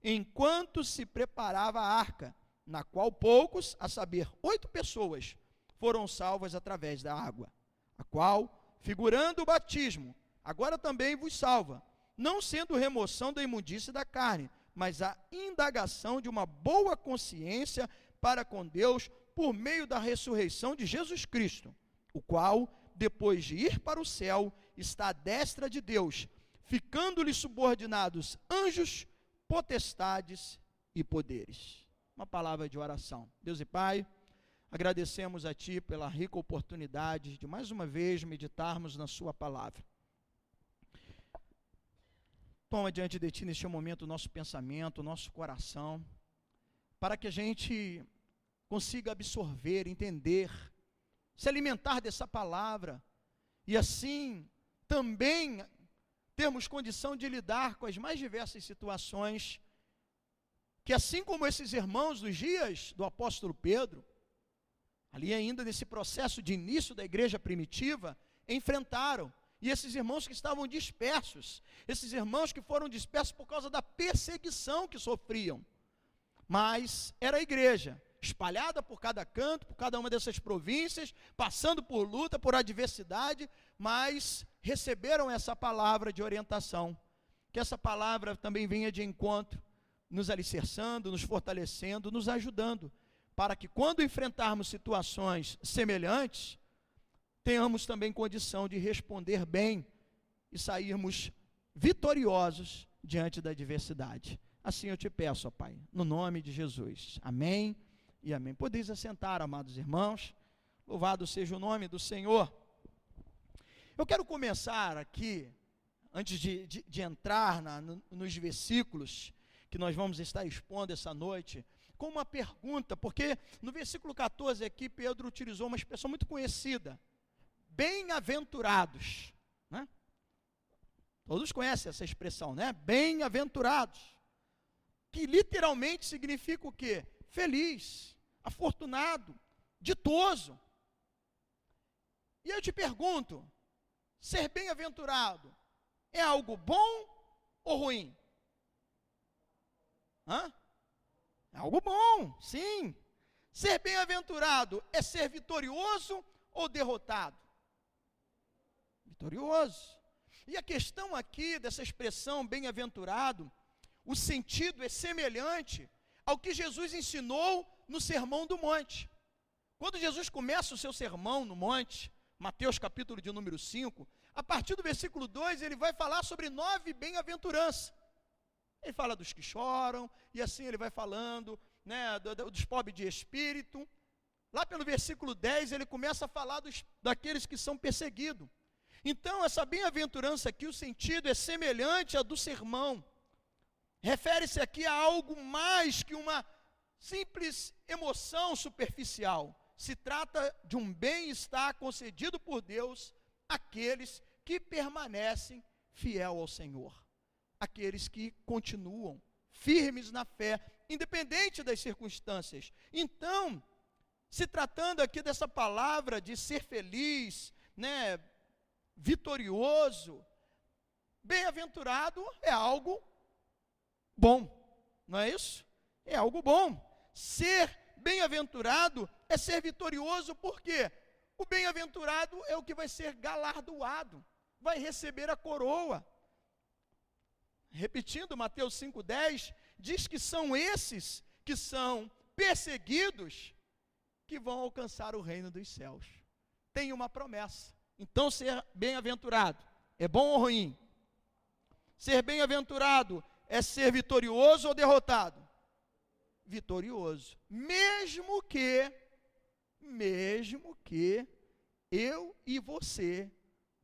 enquanto se preparava a arca, na qual poucos, a saber, 8 pessoas, foram salvas através da água, a qual, figurando o batismo, agora também vos salva, não sendo remoção da imundície da carne, mas a indagação de uma boa consciência para com Deus por meio da ressurreição de Jesus Cristo, o qual, depois de ir para o céu, está à destra de Deus, ficando-lhe subordinados anjos, potestades e poderes. Uma palavra de oração. Deus e Pai, agradecemos a Ti pela rica oportunidade de mais uma vez meditarmos na Sua palavra. Toma diante de Ti neste momento o nosso pensamento, o nosso coração, para que a gente consiga absorver, entender, se alimentar dessa palavra, e assim também termos condição de lidar com as mais diversas situações, que assim como esses irmãos dos dias do apóstolo Pedro, ali ainda nesse processo de início da igreja primitiva, enfrentaram. E esses irmãos que estavam dispersos, esses irmãos que foram dispersos por causa da perseguição que sofriam, mas era a igreja, espalhada por cada canto, por cada uma dessas províncias, passando por luta, por adversidade, mas receberam essa palavra de orientação, que essa palavra também venha de encontro, nos alicerçando, nos fortalecendo, nos ajudando, para que quando enfrentarmos situações semelhantes, tenhamos também condição de responder bem e sairmos vitoriosos diante da adversidade. Assim eu te peço, ó Pai, no nome de Jesus. Amém e amém. Podeis assentar, amados irmãos. Louvado seja o nome do Senhor. Eu quero começar aqui, antes de entrar nos versículos que nós vamos estar expondo essa noite, com uma pergunta, porque no versículo 14 aqui, Pedro utilizou uma expressão muito conhecida, bem-aventurados, né? Todos conhecem essa expressão, né? Bem-aventurados, que literalmente significa o quê? Feliz, afortunado, ditoso. E eu te pergunto, ser bem-aventurado é algo bom ou ruim? É algo bom, sim. Ser bem-aventurado é ser vitorioso ou derrotado? Vitorioso. E a questão aqui dessa expressão bem-aventurado, o sentido é semelhante ao que Jesus ensinou no Sermão do Monte. Quando Jesus começa o seu sermão no monte, Mateus capítulo de número 5, a partir do versículo 2, ele vai falar sobre 9 bem-aventuranças. Ele fala dos que choram, e assim ele vai falando, né, dos pobres de espírito. Lá pelo versículo 10, ele começa a falar daqueles que são perseguidos. Então, essa bem-aventurança aqui, o sentido é semelhante à do sermão. Refere-se aqui a algo mais que uma simples emoção superficial. Se trata de um bem-estar concedido por Deus àqueles que permanecem fiel ao Senhor. Aqueles que continuam firmes na fé, independente das circunstâncias. Então, se tratando aqui dessa palavra de ser feliz, né, vitorioso, bem-aventurado é algo bom, não é isso? É algo bom. Ser bem-aventurado é ser vitorioso, porque o bem-aventurado é o que vai ser galardoado, vai receber a coroa. Repetindo, Mateus 5,10, diz que são esses que são perseguidos que vão alcançar o reino dos céus. Tem uma promessa. Então, ser bem-aventurado é bom ou ruim? Ser bem-aventurado é ser vitorioso ou derrotado? Vitorioso. Mesmo que eu e você,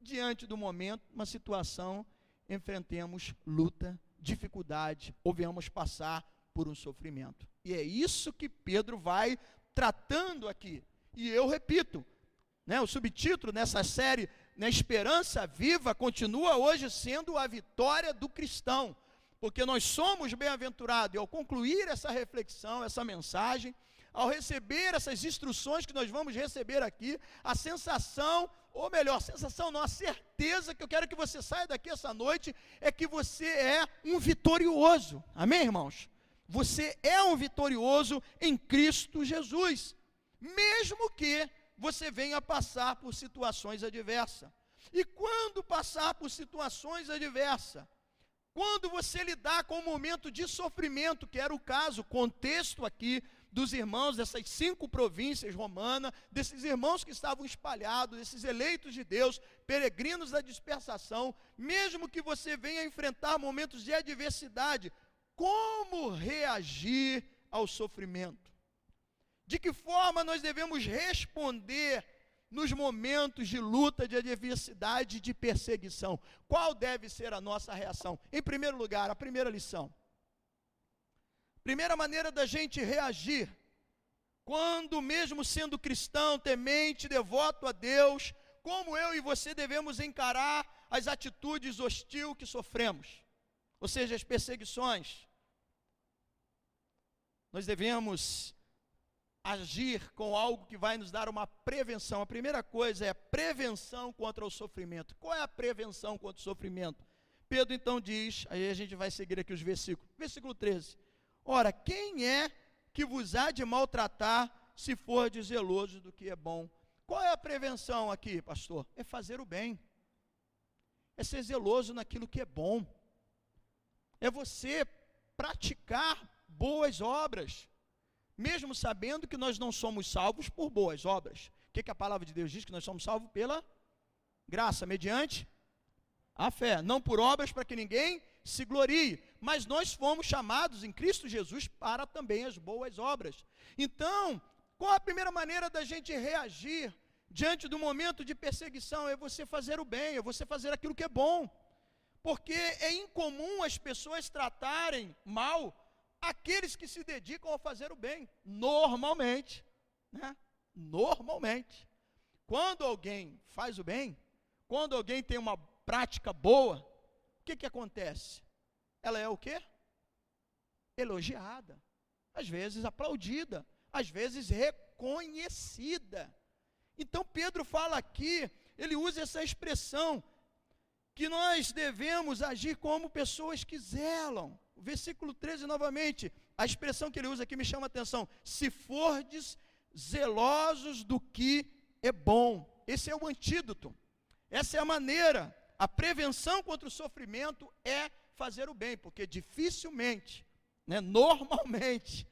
diante do momento, uma situação, enfrentemos luta, dificuldade, ou venhamos passar por um sofrimento. E é isso que Pedro vai tratando aqui. E eu repito, né, o subtítulo nessa série, né, Esperança Viva, continua hoje sendo a vitória do cristão. Porque nós somos bem-aventurados. E ao concluir essa reflexão, essa mensagem, ao receber essas instruções que nós vamos receber aqui, a sensação, ou melhor, sensação não, a certeza que eu quero que você saia daqui essa noite, é que você é um vitorioso. Amém, irmãos? Você é um vitorioso em Cristo Jesus, mesmo que você venha passar por situações adversas. E quando passar por situações adversas, quando você lidar com um momento de sofrimento, que era o caso, contexto aqui dos irmãos dessas 5 províncias romanas, desses irmãos que estavam espalhados, desses eleitos de Deus, peregrinos da dispersação, mesmo que você venha enfrentar momentos de adversidade, como reagir ao sofrimento? De que forma nós devemos responder nos momentos de luta, de adversidade, de perseguição? Qual deve ser a nossa reação? Em primeiro lugar, a primeira lição. Primeira maneira da gente reagir, quando mesmo sendo cristão, temente, devoto a Deus, como eu e você devemos encarar as atitudes hostis que sofremos, ou seja, as perseguições. Nós devemos agir com algo que vai nos dar uma prevenção. A primeira coisa é a prevenção contra o sofrimento. Qual é a prevenção contra o sofrimento? Pedro então diz, aí a gente vai seguir aqui os versículos. Versículo 13. Ora, quem é que vos há de maltratar se for zeloso do que é bom? Qual é a prevenção aqui, pastor? É fazer o bem. É ser zeloso naquilo que é bom. É você praticar boas obras, mesmo sabendo que nós não somos salvos por boas obras. O que a palavra de Deus diz? Que nós somos salvos pela graça, mediante a fé, não por obras para que ninguém se glorie, mas nós fomos chamados em Cristo Jesus para também as boas obras. Então, qual a primeira maneira da gente reagir diante do momento de perseguição? É você fazer o bem, é você fazer aquilo que é bom. Porque é incomum as pessoas tratarem mal aqueles que se dedicam a fazer o bem, normalmente, né? Normalmente. Quando alguém faz o bem, quando alguém tem uma prática boa, o que acontece? Ela é o quê? Elogiada, às vezes aplaudida, às vezes reconhecida. Então Pedro fala aqui, ele usa essa expressão, que nós devemos agir como pessoas que zelam. O versículo 13 novamente, a expressão que ele usa aqui me chama a atenção: se fordes zelosos do que é bom. Esse é o antídoto, essa é a maneira, a prevenção contra o sofrimento é fazer o bem, porque dificilmente, né, normalmente,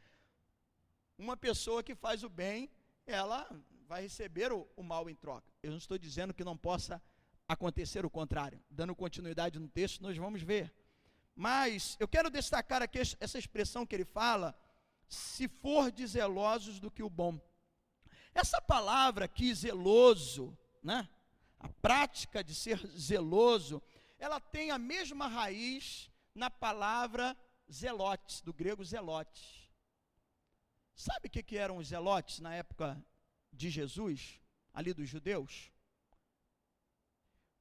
uma pessoa que faz o bem, ela vai receber o mal em troca. Eu não estou dizendo que não possa acontecer o contrário. Dando continuidade no texto, nós vamos ver. Mas eu quero destacar aqui essa expressão que ele fala: se for de zelosos do que o bom. Essa palavra aqui, zeloso, né? A prática de ser zeloso, ela tem a mesma raiz na palavra zelotes, do grego zelotes. Sabe o que eram os zelotes na época de Jesus, ali dos judeus?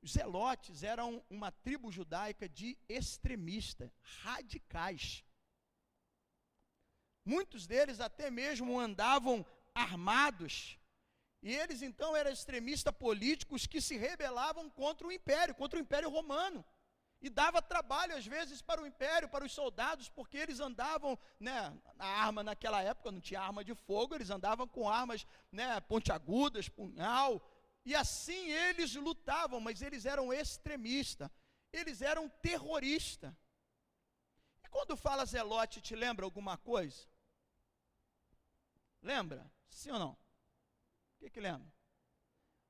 Os zelotes eram uma tribo judaica de extremistas, radicais. Muitos deles até mesmo andavam armados, e eles então eram extremistas políticos que se rebelavam contra o Império Romano, e dava trabalho às vezes para o Império, para os soldados, porque eles andavam, né, a arma naquela época não tinha arma de fogo, eles andavam com armas, né, pontiagudas, punhal, e assim eles lutavam, mas eles eram extremistas, eles eram terroristas. E quando fala zelote, te lembra alguma coisa? Lembra? Sim ou não? O que lembra?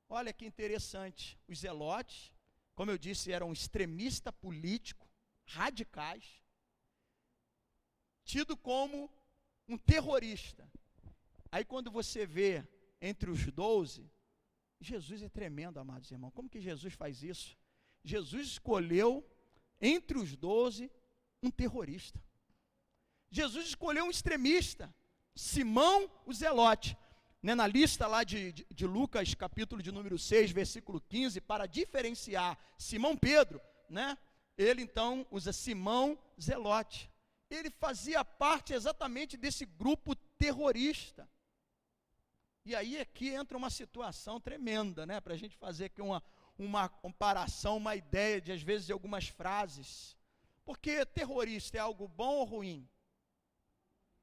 Olha que interessante, os zelotes, como eu disse, eram extremistas políticos, radicais, tido como um terrorista. Aí quando você vê entre os 12, Jesus é tremendo, amados irmãos. Como que Jesus faz isso? Jesus escolheu entre os 12 um terrorista. Jesus escolheu um extremista, Simão o Zelote, né, na lista lá de Lucas, capítulo de número 6, versículo 15, para diferenciar Simão Pedro, né, ele então usa Simão Zelote. Ele fazia parte exatamente desse grupo terrorista. E aí aqui entra uma situação tremenda, né, para a gente fazer aqui uma comparação, uma ideia de, às vezes, de algumas frases. Porque terrorista é algo bom ou ruim?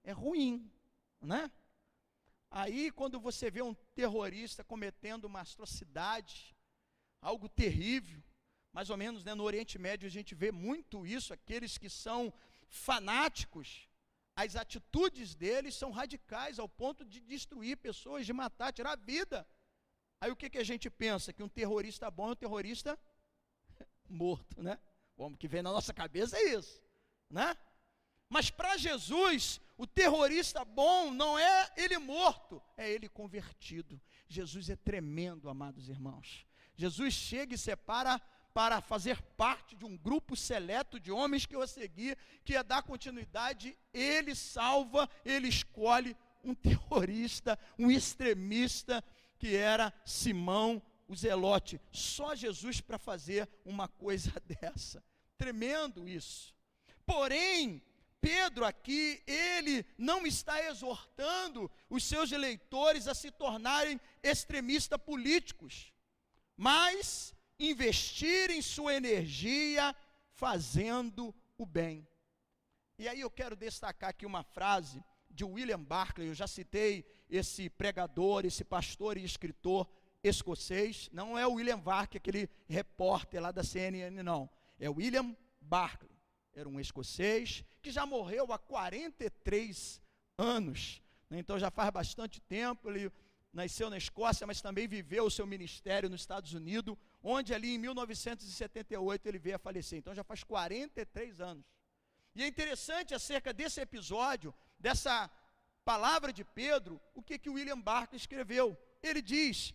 É ruim, né? Aí quando você vê um terrorista cometendo uma atrocidade, algo terrível, mais ou menos, né, no Oriente Médio a gente vê muito isso, aqueles que são fanáticos, as atitudes deles são radicais ao ponto de destruir pessoas, de matar, tirar a vida. Aí o que a gente pensa? Que um terrorista bom é um terrorista morto, né? O que vem na nossa cabeça é isso, né? Mas para Jesus, o terrorista bom não é ele morto, é ele convertido. Jesus é tremendo, amados irmãos. Jesus chega e separa para fazer parte de um grupo seleto de homens que eu segui, que ia dar continuidade. Ele salva, ele escolhe um terrorista, um extremista, que era Simão o Zelote. Só Jesus para fazer uma coisa dessa. Tremendo isso. Porém, Pedro aqui, ele não está exortando os seus eleitores a se tornarem extremistas políticos, mas investirem sua energia fazendo o bem. E aí eu quero destacar aqui uma frase de William Barclay. Eu já citei esse pregador, esse pastor e escritor escocês. Não é o William Barclay, aquele repórter lá da CNN, não. É William Barclay. Era um escocês que já morreu há 43 anos. Então já faz bastante tempo. Ele nasceu na Escócia, mas também viveu o seu ministério nos Estados Unidos, onde ali em 1978 ele veio a falecer. Então já faz 43 anos. E é interessante acerca desse episódio, dessa palavra de Pedro, o que o William Barclay escreveu. Ele diz,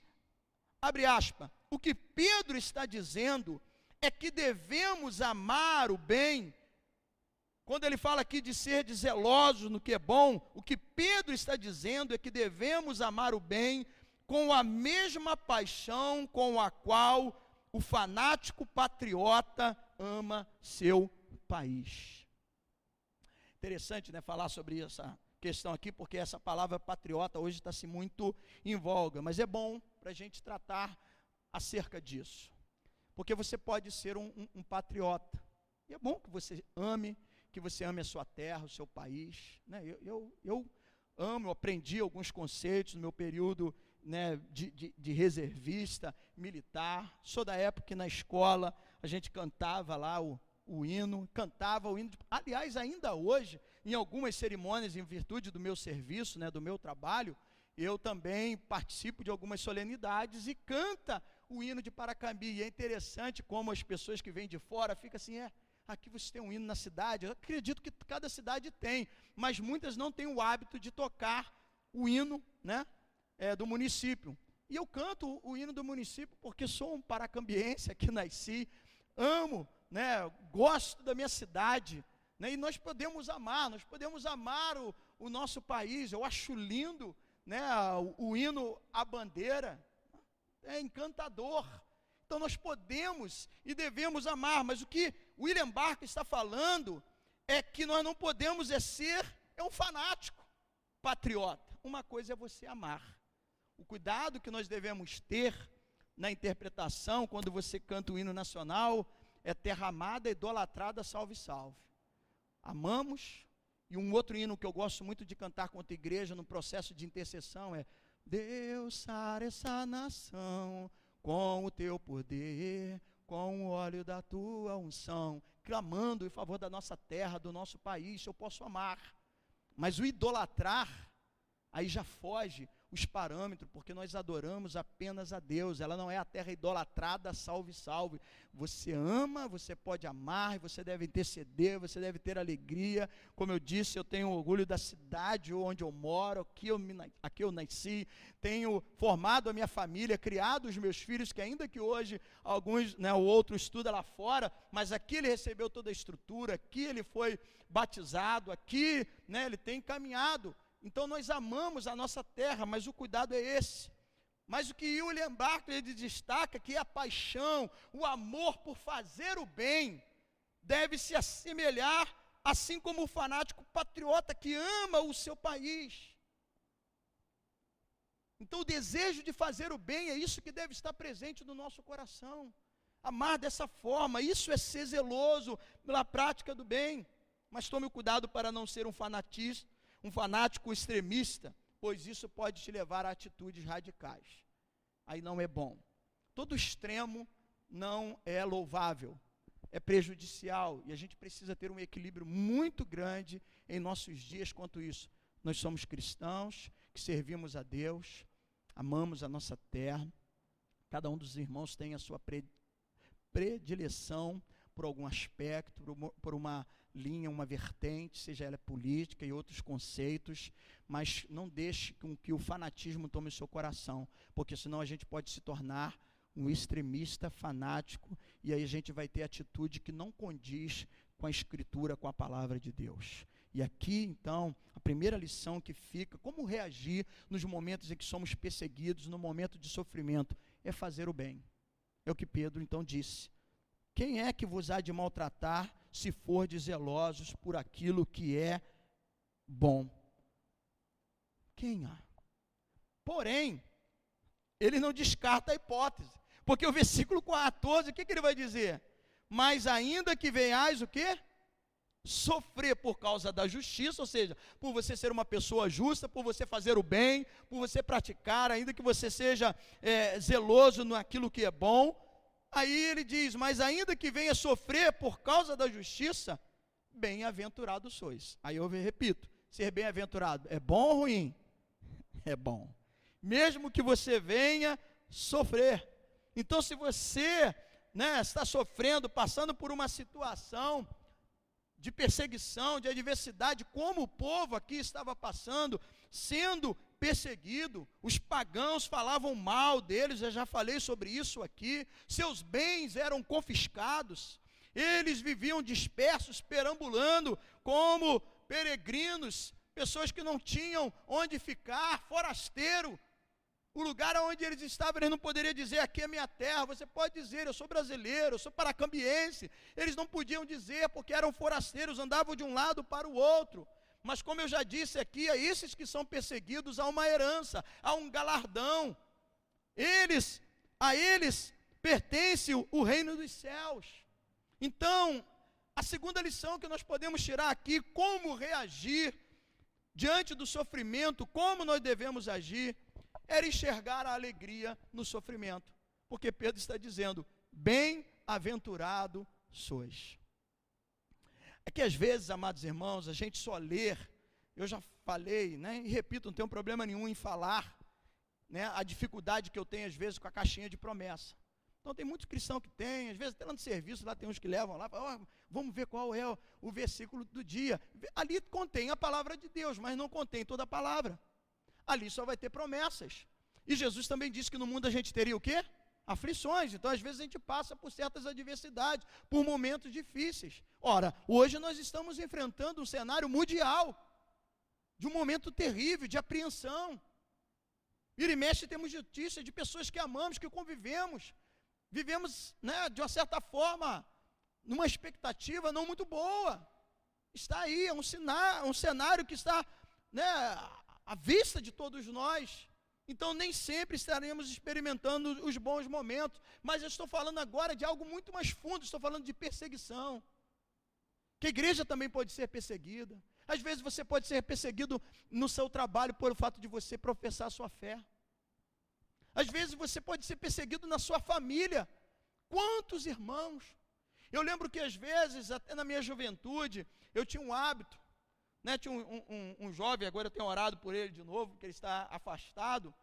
abre aspas, o que Pedro está dizendo é que devemos amar o bem. Quando ele fala aqui de ser zelosos no que é bom, o que Pedro está dizendo é que devemos amar o bem com a mesma paixão com a qual o fanático patriota ama seu país. Interessante, né, falar sobre essa questão aqui, porque essa palavra patriota hoje está se muito em voga, mas é bom para a gente tratar acerca disso, porque você pode ser um patriota, e é bom que você ame a sua terra, o seu país, né? Eu amo, eu aprendi alguns conceitos no meu período, né, de reservista militar. Sou da época que na escola a gente cantava lá o hino, aliás, ainda hoje, em algumas cerimônias, em virtude do meu serviço, né, do meu trabalho, eu também participo de algumas solenidades e canta o hino de Paracambi. E é interessante como as pessoas que vêm de fora ficam assim, aqui você tem um hino na cidade. Eu acredito que cada cidade tem, mas muitas não têm o hábito de tocar o hino, né, do município. E eu canto o hino do município porque sou um paracambiense, aqui nasci, amo, né, gosto da minha cidade, né, e nós podemos amar o nosso país. Eu acho lindo, né, o hino à bandeira, é encantador. Então nós podemos e devemos amar, mas o que William Barclay está falando é que nós não podemos ser um fanático patriota. Uma coisa é você amar. O cuidado que nós devemos ter na interpretação, quando você canta o hino nacional, é terra amada, idolatrada, salve, salve. Amamos, e um outro hino que eu gosto muito de cantar contra a igreja no processo de intercessão é Deus, sara essa nação com o teu poder, com o óleo da tua unção, clamando em favor da nossa terra, do nosso país. Eu posso amar, mas o idolatrar, aí já foge os parâmetros, porque nós adoramos apenas a Deus. Ela não é a terra idolatrada, salve, salve. Você ama, você pode amar, você deve interceder, você deve ter alegria. Como eu disse, eu tenho orgulho da cidade onde eu moro, aqui eu nasci, tenho formado a minha família, criado os meus filhos, que ainda que hoje alguns, né, o outro estuda lá fora, mas aqui ele recebeu toda a estrutura, aqui ele foi batizado, aqui, né, ele tem caminhado. Então nós amamos a nossa terra, mas o cuidado é esse. Mas o que William Barclay destaca, que é a paixão, o amor por fazer o bem, deve se assemelhar, assim como o fanático patriota que ama o seu país. Então o desejo de fazer o bem é isso que deve estar presente no nosso coração. Amar dessa forma, isso é ser zeloso pela prática do bem. Mas tome cuidado para não ser um fanático extremista, pois isso pode te levar a atitudes radicais. Aí não é bom. Todo extremo não é louvável, é prejudicial, e a gente precisa ter um equilíbrio muito grande em nossos dias quanto isso. Nós somos cristãos, que servimos a Deus, amamos a nossa terra, cada um dos irmãos tem a sua predileção por algum aspecto, por uma linha, uma vertente, seja ela política e outros conceitos, mas não deixe com que o fanatismo tome o seu coração, porque senão a gente pode se tornar um extremista fanático, e aí a gente vai ter atitude que não condiz com a Escritura, com a palavra de Deus. E aqui, então, a primeira lição que fica, como reagir nos momentos em que somos perseguidos, no momento de sofrimento, é fazer o bem. É o que Pedro, então, disse. Quem é que vos há de maltratar, se fordes zelosos por aquilo que é bom? Quem há? Porém, ele não descarta a hipótese, porque o versículo 14, o que ele vai dizer? Mas ainda que venhais o quê? Sofrer por causa da justiça, ou seja, por você ser uma pessoa justa, por você fazer o bem, por você praticar, ainda que você seja zeloso naquilo que é bom. Aí ele diz, mas ainda que venha sofrer por causa da justiça, bem-aventurados sois. Aí eu repito, ser bem-aventurado é bom ou ruim? É bom. Mesmo que você venha sofrer. Então se você, né, está sofrendo, passando por uma situação de perseguição, de adversidade, como o povo aqui estava passando, sendo perseguido. Os pagãos falavam mal deles, eu já falei sobre isso aqui. Seus bens eram confiscados. Eles viviam dispersos, perambulando como peregrinos, pessoas que não tinham onde ficar, forasteiro. O lugar onde eles estavam, eles não poderiam dizer, aqui é minha terra. Você pode dizer, eu sou brasileiro, eu sou paracambiense. Eles não podiam dizer, porque eram forasteiros, andavam de um lado para o outro. Mas como eu já disse aqui, a esses que são perseguidos há uma herança, há um galardão. A eles pertence o reino dos céus. Então, a segunda lição que nós podemos tirar aqui, como reagir diante do sofrimento, como nós devemos agir, era enxergar a alegria no sofrimento, porque Pedro está dizendo, bem-aventurado sois. É que às vezes, amados irmãos, a gente só lê, eu já falei, né, e repito, não tenho problema nenhum em falar, né, a dificuldade que eu tenho às vezes com a caixinha de promessa. Então tem muitos cristãos que tem, às vezes até lá no serviço, lá tem uns que levam lá, falam, vamos ver qual é o versículo do dia. Ali contém a palavra de Deus, mas não contém toda a palavra. Ali só vai ter promessas. E Jesus também disse que no mundo a gente teria o quê? Aflições. Então às vezes a gente passa por certas adversidades, por momentos difíceis. Ora, hoje nós estamos enfrentando um cenário mundial, de um momento terrível, de apreensão. Vira e mexe temos notícia de pessoas que amamos, que convivemos. Vivemos, né, de uma certa forma, numa expectativa não muito boa. Está aí, é um cenário que está, né, à vista de todos nós. Então nem sempre estaremos experimentando os bons momentos, mas eu estou falando agora de algo muito mais fundo, estou falando de perseguição, que a igreja também pode ser perseguida. Às vezes você pode ser perseguido no seu trabalho por o fato de você professar a sua fé. Às vezes você pode ser perseguido na sua família. Quantos irmãos? Eu lembro que às vezes, até na minha juventude, eu tinha um hábito, né, tinha um jovem, agora eu tenho orado por ele de novo, porque ele está afastado.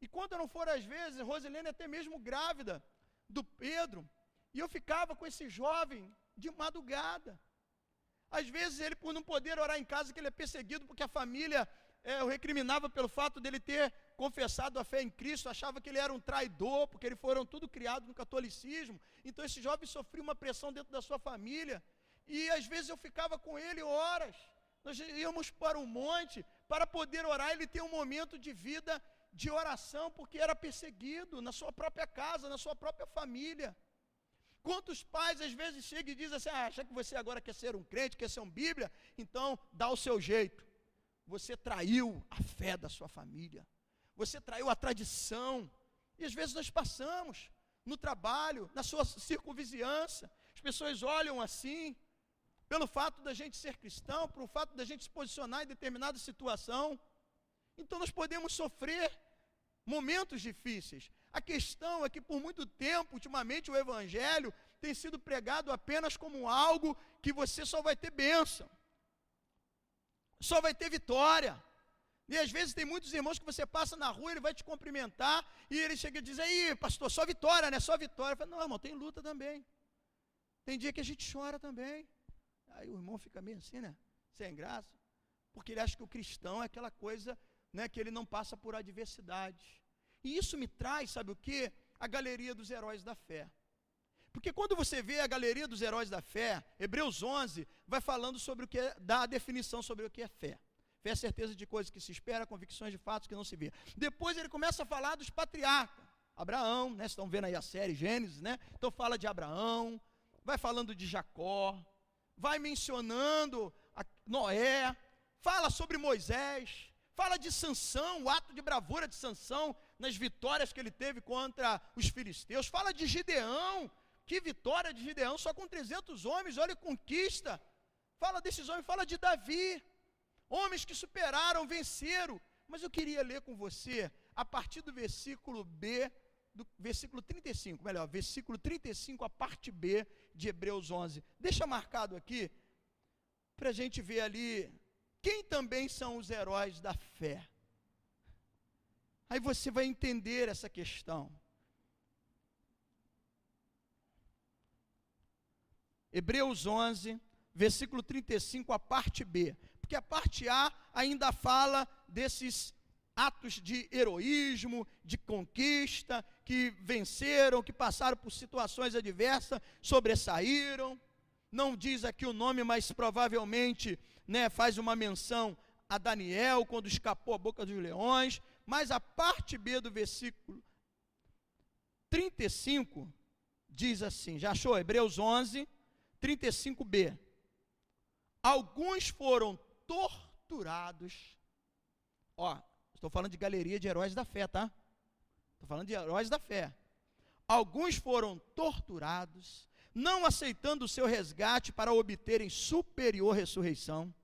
E quando não for às vezes, Rosilene até mesmo grávida do Pedro, e eu ficava com esse jovem de madrugada. Às vezes ele, por não poder orar em casa, que ele é perseguido, porque a família o recriminava pelo fato dele ter confessado a fé em Cristo, achava que ele era um traidor, porque eles foram tudo criados no catolicismo. Então esse jovem sofria uma pressão dentro da sua família, e às vezes eu ficava com ele horas. Nós íamos para um monte para poder orar, ele ter um momento de vida de oração, porque era perseguido na sua própria casa, na sua própria família. Quantos pais às vezes chegam e dizem assim, acha que você agora quer ser um crente, quer ser um Bíblia? Então dá o seu jeito. Você traiu a fé da sua família, você traiu a tradição. E às vezes nós passamos no trabalho, na sua circunvizinhança, as pessoas olham assim, pelo fato da gente ser cristão, pelo fato da gente se posicionar em determinada situação. Então nós podemos sofrer momentos difíceis. A questão é que por muito tempo, ultimamente, o Evangelho tem sido pregado apenas como algo que você só vai ter bênção, só vai ter vitória. E às vezes tem muitos irmãos que você passa na rua, ele vai te cumprimentar, e ele chega e diz, aí pastor, só vitória, né? Só vitória. Eu falo, não, irmão, tem luta também. Tem dia que a gente chora também. Aí o irmão fica meio assim, né? Sem graça. Porque ele acha que o cristão é aquela coisa, né, que ele não passa por adversidades. E isso me traz, sabe o quê? A galeria dos heróis da fé. Porque quando você vê a galeria dos heróis da fé, Hebreus 11 vai falando sobre o que é, dá a definição sobre o que é fé. Fé é a certeza de coisas que se espera, convicções de fatos que não se vê. Depois ele começa a falar dos patriarcas. Abraão, né? Vocês estão vendo aí a série Gênesis, né? Então fala de Abraão, vai falando de Jacó, vai mencionando Noé, fala sobre Moisés, fala de Sansão, o ato de bravura de Sansão, nas vitórias que ele teve contra os filisteus, fala de Gideão, que vitória de Gideão, só com 300 homens, olha a conquista, fala desses homens, fala de Davi, homens que superaram, venceram. Mas eu queria ler com você, a partir do versículo B, do versículo 35, melhor, versículo 35, a parte B de Hebreus 11, deixa marcado aqui, para a gente ver ali, quem também são os heróis da fé. Aí você vai entender essa questão. Hebreus 11, versículo 35, a parte B, porque a parte A ainda fala desses atos de heroísmo, de conquista, que venceram, que passaram por situações adversas, sobressaíram. Não diz aqui o nome, mas provavelmente, né, faz uma menção a Daniel, quando escapou a boca dos leões. Mas a parte B do versículo 35 diz assim, já achou? Hebreus 11, 35b. Alguns foram torturados. Ó, estou falando de galeria de heróis da fé, tá? Estou falando de heróis da fé. Alguns foram torturados, não aceitando o seu resgate para obterem superior ressurreição.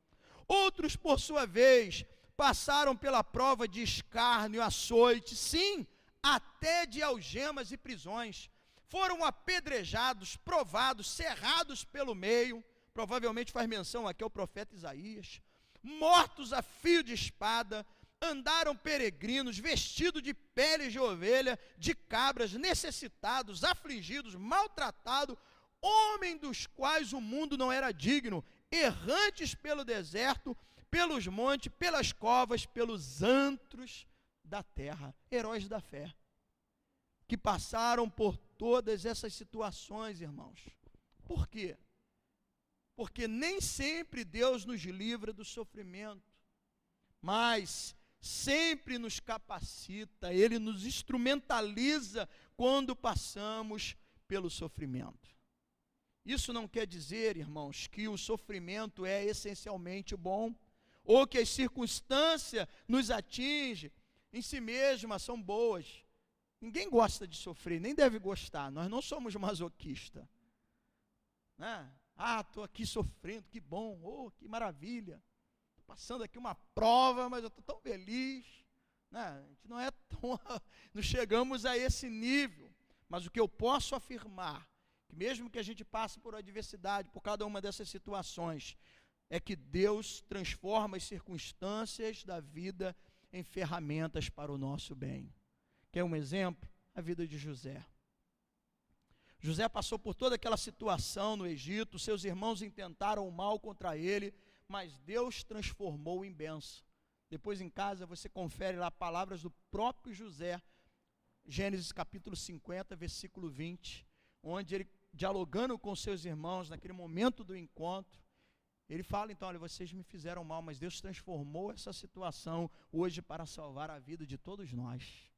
Outros, por sua vez, passaram pela prova de escárnio, açoite, sim, até de algemas e prisões. Foram apedrejados, provados, cerrados pelo meio, provavelmente faz menção aqui ao profeta Isaías, mortos a fio de espada, andaram peregrinos, vestidos de peles de ovelha, de cabras, necessitados, afligidos, maltratados, homens dos quais o mundo não era digno, errantes pelo deserto, pelos montes, pelas covas, pelos antros da terra, heróis da fé, que passaram por todas essas situações, irmãos. Por quê? Porque nem sempre Deus nos livra do sofrimento, mas sempre nos capacita, Ele nos instrumentaliza quando passamos pelo sofrimento. Isso não quer dizer, irmãos, que o sofrimento é essencialmente bom, ou que as circunstâncias nos atingem em si mesmas são boas. Ninguém gosta de sofrer, nem deve gostar, nós não somos masoquistas, né? Estou aqui sofrendo, que bom, oh, que maravilha, estou passando aqui uma prova, mas eu estou tão feliz, né? A gente não é tão, não chegamos a esse nível, mas o que eu posso afirmar, que mesmo que a gente passe por adversidade, por cada uma dessas situações, é que Deus transforma as circunstâncias da vida em ferramentas para o nosso bem. Quer um exemplo? A vida de José. José passou por toda aquela situação no Egito, seus irmãos intentaram o mal contra ele, mas Deus transformou em bênção. Depois em casa você confere lá palavras do próprio José, Gênesis capítulo 50, versículo 20, onde ele, dialogando com seus irmãos, naquele momento do encontro, ele fala então, olha, vocês me fizeram mal, mas Deus transformou essa situação hoje para salvar a vida de todos nós.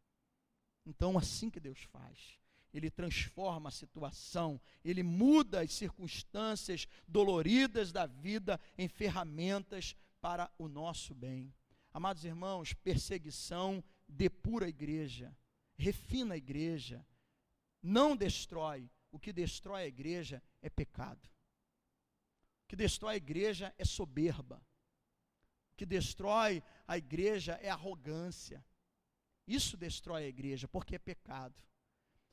Então, assim que Deus faz, Ele transforma a situação, Ele muda as circunstâncias doloridas da vida em ferramentas para o nosso bem. Amados irmãos, perseguição depura a igreja, refina a igreja, não destrói. O que destrói a igreja é pecado. O que destrói a igreja é soberba. O que destrói a igreja é arrogância. Isso destrói a igreja, porque é pecado.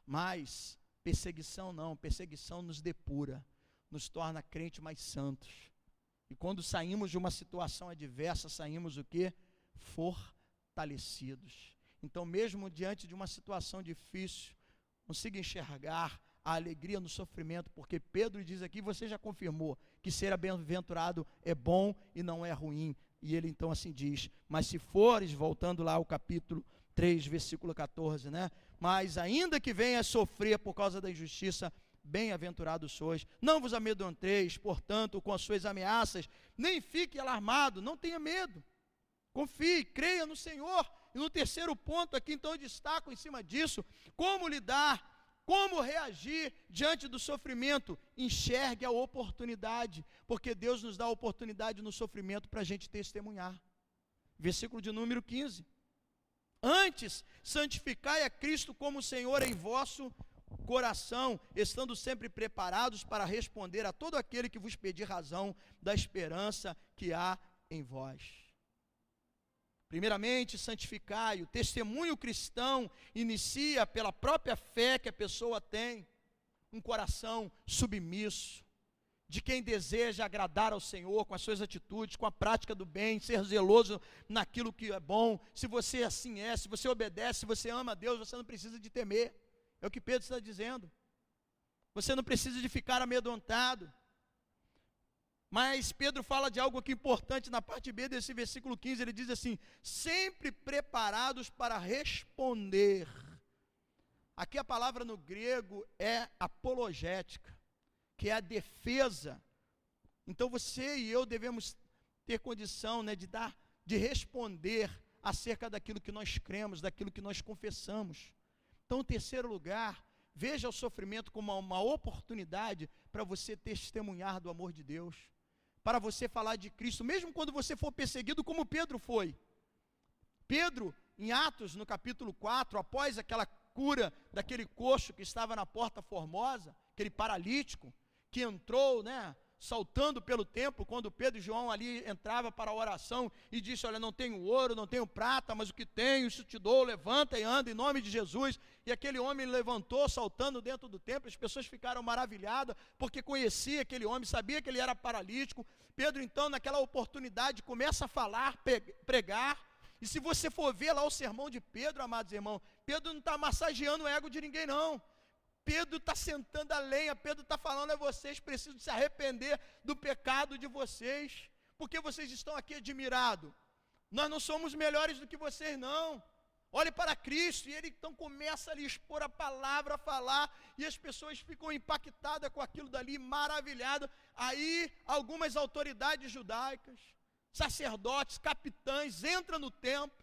Mas perseguição não, perseguição nos depura, nos torna crentes mais santos. E quando saímos de uma situação adversa, saímos o quê? Fortalecidos. Então, mesmo diante de uma situação difícil, consiga enxergar a alegria no sofrimento, porque Pedro diz aqui, você já confirmou, que ser bem-aventurado é bom e não é ruim. E ele então assim diz, mas se fores, voltando lá ao capítulo 3, versículo 14, né? Mas ainda que venha a sofrer por causa da injustiça, bem-aventurados sois. Não vos amedronteis, portanto, com as suas ameaças, nem fique alarmado, não tenha medo. Confie, creia no Senhor. E no terceiro ponto aqui, então, eu destaco em cima disso, como lidar, como reagir diante do sofrimento. Enxergue a oportunidade, porque Deus nos dá a oportunidade no sofrimento para a gente testemunhar. Versículo de número 15. Antes, santificai a Cristo como Senhor em vosso coração, estando sempre preparados para responder a todo aquele que vos pedir razão da esperança que há em vós. Primeiramente, santificai. O testemunho cristão inicia pela própria fé que a pessoa tem, um coração submisso, de quem deseja agradar ao Senhor com as suas atitudes, com a prática do bem, ser zeloso naquilo que é bom. Se você assim é, se você obedece, se você ama a Deus, você não precisa de temer. É o que Pedro está dizendo. Você não precisa de ficar amedrontado. Mas Pedro fala de algo aqui importante na parte B desse versículo 15, ele diz assim: sempre preparados para responder. Aqui a palavra no grego é apologética, que é a defesa. Então você e eu devemos ter condição, né, de responder acerca daquilo que nós cremos, daquilo que nós confessamos. Então, em terceiro lugar, veja o sofrimento como uma oportunidade para você testemunhar do amor de Deus, para você falar de Cristo, mesmo quando você for perseguido, como Pedro foi. Pedro, em Atos, no capítulo 4, após aquela cura daquele coxo que estava na Porta Formosa, aquele paralítico, que entrou, né, saltando pelo templo, quando Pedro e João ali entrava para a oração e disse: olha, não tenho ouro, não tenho prata, mas o que tenho, isso te dou, levanta e anda em nome de Jesus. E aquele homem levantou, saltando dentro do templo. As pessoas ficaram maravilhadas, porque conhecia aquele homem, sabia que ele era paralítico. Pedro então, naquela oportunidade, começa a falar, pregar. E se você for ver lá o sermão de Pedro, amados irmãos, Pedro não está massageando o ego de ninguém, não. Pedro está sentando a lenha, Pedro está falando a vocês: precisam se arrepender do pecado de vocês, porque vocês estão aqui admirados. Nós não somos melhores do que vocês, não. Olhe para Cristo. E ele então começa a lhe expor a palavra, a falar, e as pessoas ficam impactadas com aquilo dali, maravilhadas. Aí algumas autoridades judaicas, sacerdotes, capitães, entram no templo,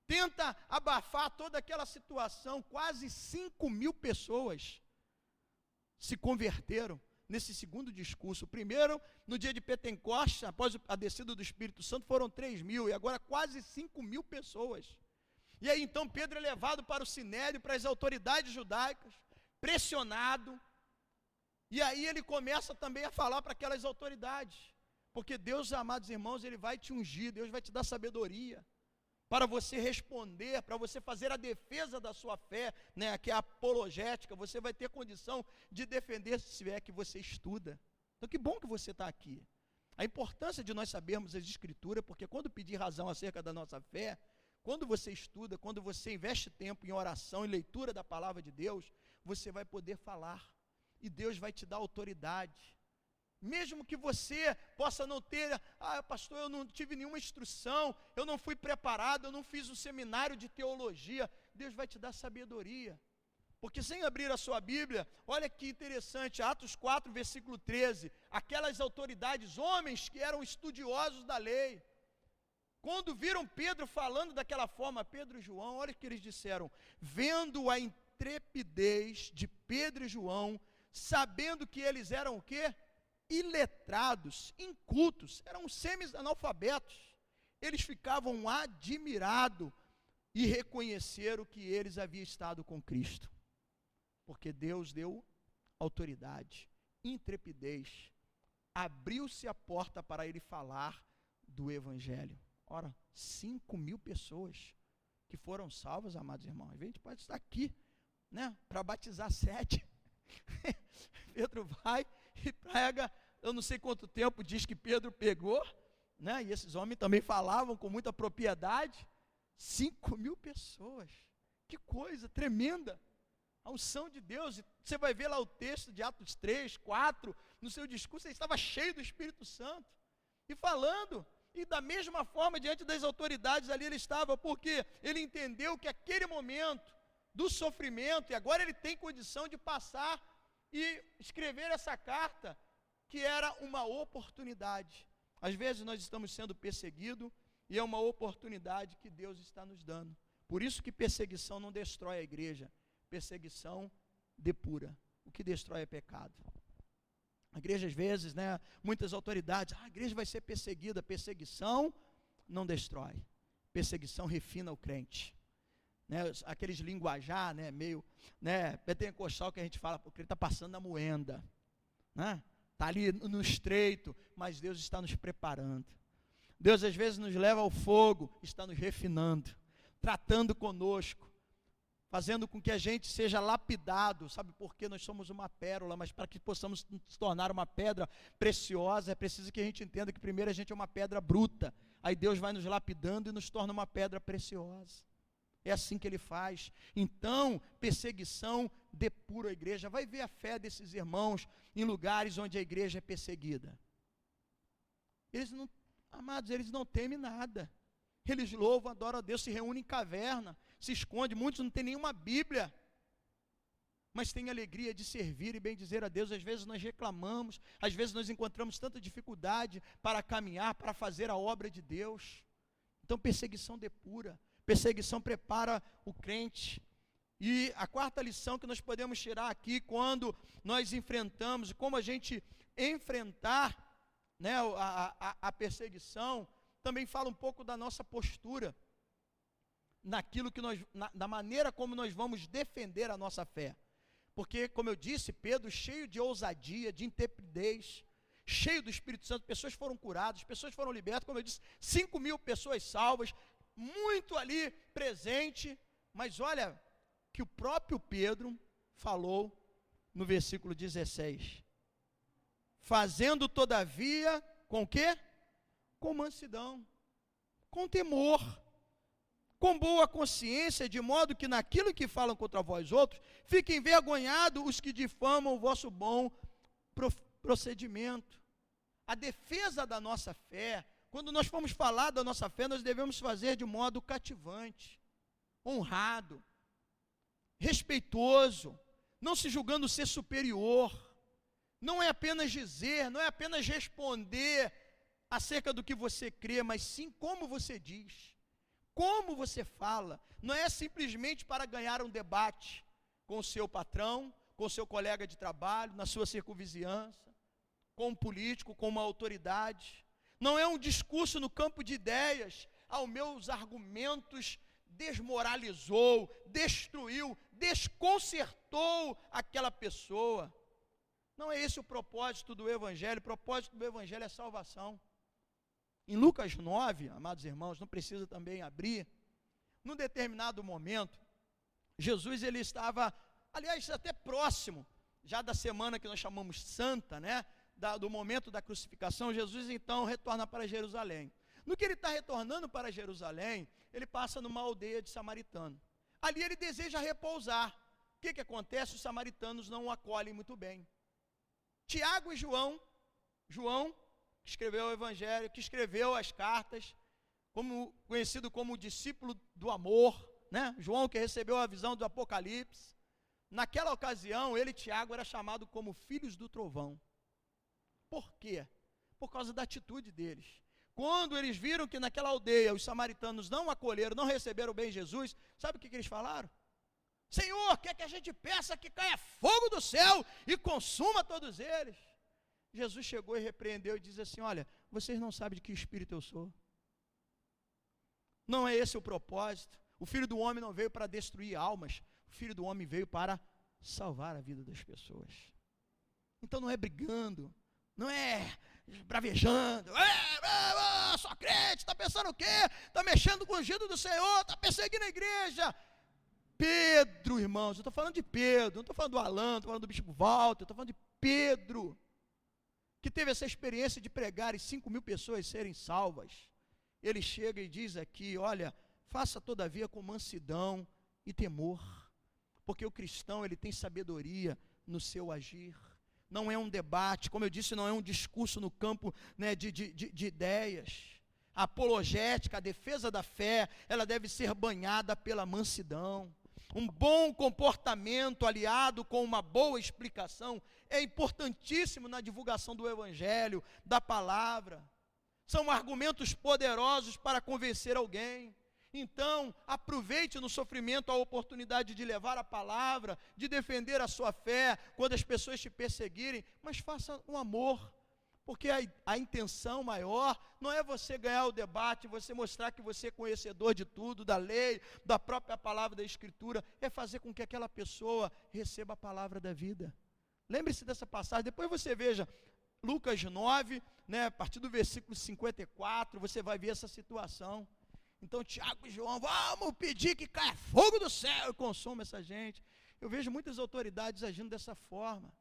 tenta abafar toda aquela situação. Quase 5.000 pessoas se converteram nesse segundo discurso. Primeiro, no dia de Pentecostes, após a descida do Espírito Santo, foram 3.000, e agora quase 5.000 pessoas. E aí então Pedro é levado para o Sinédrio, para as autoridades judaicas, pressionado, e aí ele começa também a falar para aquelas autoridades, porque Deus, amados irmãos, Ele vai te ungir, Deus vai te dar sabedoria, para você responder, para você fazer a defesa da sua fé, né, que é a apologética. Você vai ter condição de defender se é que você estuda. Então que bom que você está aqui. A importância de nós sabermos as Escrituras, porque quando pedir razão acerca da nossa fé, quando você estuda, quando você investe tempo em oração, em leitura da palavra de Deus, você vai poder falar, e Deus vai te dar autoridade. Mesmo que você possa não ter: pastor, eu não tive nenhuma instrução, eu não fui preparado, eu não fiz um seminário de teologia, Deus vai te dar sabedoria. Porque sem abrir a sua Bíblia, olha que interessante, Atos 4, versículo 13, aquelas autoridades, homens que eram estudiosos da lei, quando viram Pedro falando daquela forma, Pedro e João, olha o que eles disseram: vendo a intrepidez de Pedro e João, sabendo que eles eram o quê? Iletrados, incultos, eram semi-analfabetos, eles ficavam admirados e reconheceram que eles haviam estado com Cristo, porque Deus deu autoridade, intrepidez, abriu-se a porta para ele falar do Evangelho. Ora, 5.000 pessoas que foram salvas, amados irmãos. A gente pode estar aqui, né, para batizar 7. Pedro vai e prega, eu não sei quanto tempo diz que Pedro pegou, né? E esses homens também falavam com muita propriedade. 5.000 pessoas, que coisa tremenda, a unção de Deus. E você vai ver lá o texto de Atos 3, 4, no seu discurso ele estava cheio do Espírito Santo, e falando, e da mesma forma diante das autoridades ali ele estava, porque ele entendeu que aquele momento do sofrimento, e agora ele tem condição de passar e escrever essa carta, que era uma oportunidade. Às vezes nós estamos sendo perseguidos, e é uma oportunidade que Deus está nos dando. Por isso que perseguição não destrói a igreja, perseguição depura. O que destrói é pecado. A igreja às vezes, né, muitas autoridades, a igreja vai ser perseguida. Perseguição não destrói, perseguição refina o crente. Né, aqueles linguajar, né, meio, né, pentecostal, que a gente fala, porque ele está passando na moenda, né, está ali no estreito, mas Deus está nos preparando. Deus às vezes nos leva ao fogo, está nos refinando, tratando conosco, fazendo com que a gente seja lapidado. Sabe por quê? Nós somos uma pérola, mas para que possamos nos tornar uma pedra preciosa, é preciso que a gente entenda que primeiro a gente é uma pedra bruta, aí Deus vai nos lapidando e nos torna uma pedra preciosa. É assim que Ele faz. Então, perseguição depura a igreja. Vai ver a fé desses irmãos em lugares onde a igreja é perseguida. eles não, amados, eles não temem nada. Eles louvam, adoram a Deus, se reúnem em caverna, se escondem. Muitos não têm nenhuma Bíblia, mas têm alegria de servir e bem dizer a Deus. Às vezes nós reclamamos, às vezes nós encontramos tanta dificuldade para caminhar, para fazer a obra de Deus. Então perseguição depura, perseguição prepara o crente. E a quarta lição que nós podemos tirar aqui, quando nós enfrentamos, como a gente enfrentar, né, a perseguição, também fala um pouco da nossa postura, naquilo que da maneira como nós vamos defender a nossa fé. Porque, como eu disse, Pedro, cheio de ousadia, de intrepidez, cheio do Espírito Santo, pessoas foram curadas, pessoas foram libertas, como eu disse, 5.000 pessoas salvas, muito ali presente, mas olha, que o próprio Pedro falou no versículo 16, fazendo todavia, com o quê? Com mansidão, com temor, com boa consciência, de modo que naquilo que falam contra vós outros, fiquem envergonhados os que difamam o vosso bom procedimento. A defesa da nossa fé, quando nós formos falar da nossa fé, nós devemos fazer de modo cativante, honrado, respeitoso, não se julgando ser superior. Não é apenas dizer, não é apenas responder acerca do que você crê, mas sim como você diz, como você fala. Não é simplesmente para ganhar um debate com o seu patrão, com o seu colega de trabalho, na sua circunvizinhança, com um político, com uma autoridade. Não é um discurso no campo de ideias, aos meus argumentos desmoralizou, destruiu, desconcertou aquela pessoa. Não é esse o propósito do Evangelho. O propósito do Evangelho é salvação. Em Lucas 9, amados irmãos, não precisa também abrir, num determinado momento, Jesus ele estava, aliás, até próximo, já da semana que nós chamamos Santa, né? Do momento da crucificação. Jesus então retorna para Jerusalém. No que ele está retornando para Jerusalém, ele passa numa aldeia de samaritano. Ali ele deseja repousar. O que acontece? Os samaritanos não o acolhem muito bem. Tiago e João, que escreveu o Evangelho, que escreveu as cartas, conhecido como o discípulo do amor, né? João, que recebeu a visão do Apocalipse. Naquela ocasião, ele, Tiago, era chamado como filhos do trovão. Por quê? Por causa da atitude deles. Quando eles viram que naquela aldeia os samaritanos não acolheram, não receberam bem Jesus, sabe o que eles falaram? Senhor, quer que a gente peça que caia fogo do céu e consuma todos eles? Jesus chegou e repreendeu e diz assim, olha, vocês não sabem de que espírito eu sou. Não é esse o propósito. O Filho do Homem não veio para destruir almas, o Filho do Homem veio para salvar a vida das pessoas. Então não é brigando, não é bravejando, só crente, está pensando o quê? Está mexendo com o ungido do Senhor, está perseguindo a igreja. Pedro, irmãos, eu estou falando de Pedro, não estou falando do Alan, não estou falando do Bispo Walter, estou falando de Pedro, que teve essa experiência de pregar e 5.000 pessoas serem salvas. Ele chega e diz aqui, olha, faça todavia com mansidão e temor, porque o cristão ele tem sabedoria no seu agir. Não é um debate, como eu disse, não é um discurso no campo, né, de ideias. A apologética, a defesa da fé, ela deve ser banhada pela mansidão. Um bom comportamento aliado com uma boa explicação é importantíssimo na divulgação do Evangelho, da palavra. São argumentos poderosos para convencer alguém. Então, aproveite no sofrimento a oportunidade de levar a palavra, de defender a sua fé, quando as pessoas te perseguirem, mas faça um amor, porque a intenção maior não é você ganhar o debate, você mostrar que você é conhecedor de tudo, da lei, da própria palavra da Escritura, é fazer com que aquela pessoa receba a palavra da vida. Lembre-se dessa passagem, depois você veja Lucas 9, né, a partir do versículo 54, você vai ver essa situação. Então Tiago e João, vamos pedir que caia fogo do céu e consuma essa gente. Eu vejo muitas autoridades agindo dessa forma.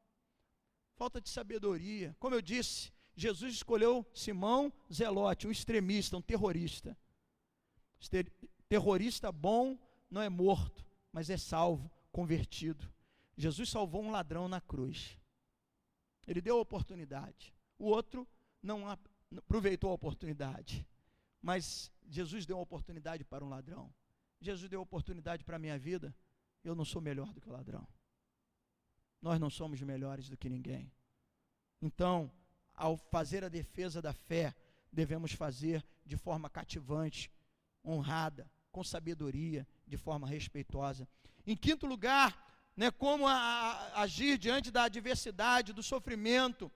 Falta de sabedoria. Como eu disse, Jesus escolheu Simão Zelote, um extremista, um terrorista. Terrorista bom não é morto, mas é salvo, convertido. Jesus salvou um ladrão na cruz. Ele deu a oportunidade. O outro aproveitou a oportunidade. Mas Jesus deu uma oportunidade para um ladrão. Jesus deu oportunidade para a minha vida. Eu não sou melhor do que o ladrão. Nós não somos melhores do que ninguém. Então, ao fazer a defesa da fé, devemos fazer de forma cativante, honrada, com sabedoria, de forma respeitosa. Em quinto lugar, como agir diante da adversidade, do sofrimento.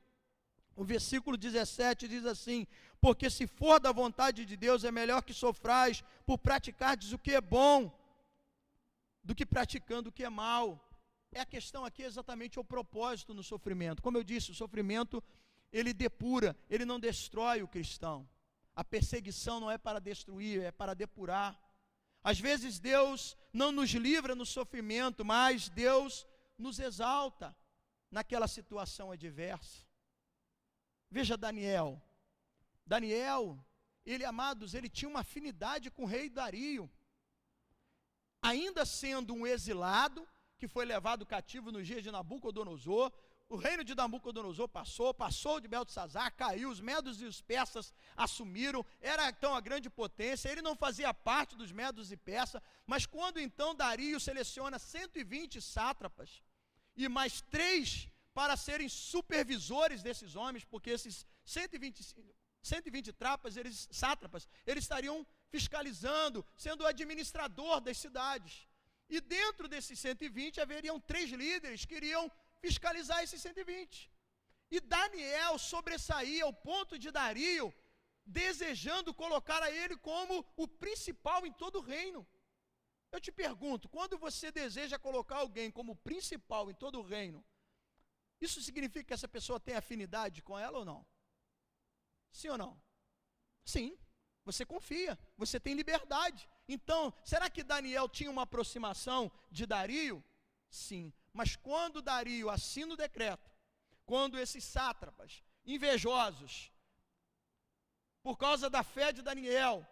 O versículo 17 diz assim: porque se for da vontade de Deus, é melhor que sofrais por praticardes o que é bom, do que praticando o que é mal. A questão aqui é exatamente o propósito no sofrimento. Como eu disse, o sofrimento, ele depura, ele não destrói o cristão. A perseguição não é para destruir, é para depurar. Às vezes Deus não nos livra no sofrimento, mas Deus nos exalta naquela situação adversa. Veja Daniel. Daniel, amados, ele tinha uma afinidade com o rei Dario. Ainda sendo um exilado, que foi levado cativo nos dias de Nabucodonosor, o reino de Nabucodonosor passou de Beltesazar, caiu, os medos e os persas assumiram, era então a grande potência. Ele não fazia parte dos medos e persas, mas quando então Dario seleciona 120 sátrapas, e mais 3 para serem supervisores desses homens, porque esses 120 sátrapas, eles estariam fiscalizando, sendo o administrador das cidades. E dentro desses 120 haveriam 3 líderes que iriam fiscalizar esses 120. E Daniel sobressaía ao ponto de Dario desejando colocar a ele como o principal em todo o reino. Eu te pergunto, quando você deseja colocar alguém como principal em todo o reino, isso significa que essa pessoa tem afinidade com ela ou não? Sim ou não? Sim, você confia, você tem liberdade. Então, será que Daniel tinha uma aproximação de Dario? Sim, mas quando Dario assina o decreto, quando esses sátrapas invejosos, por causa da fé de Daniel,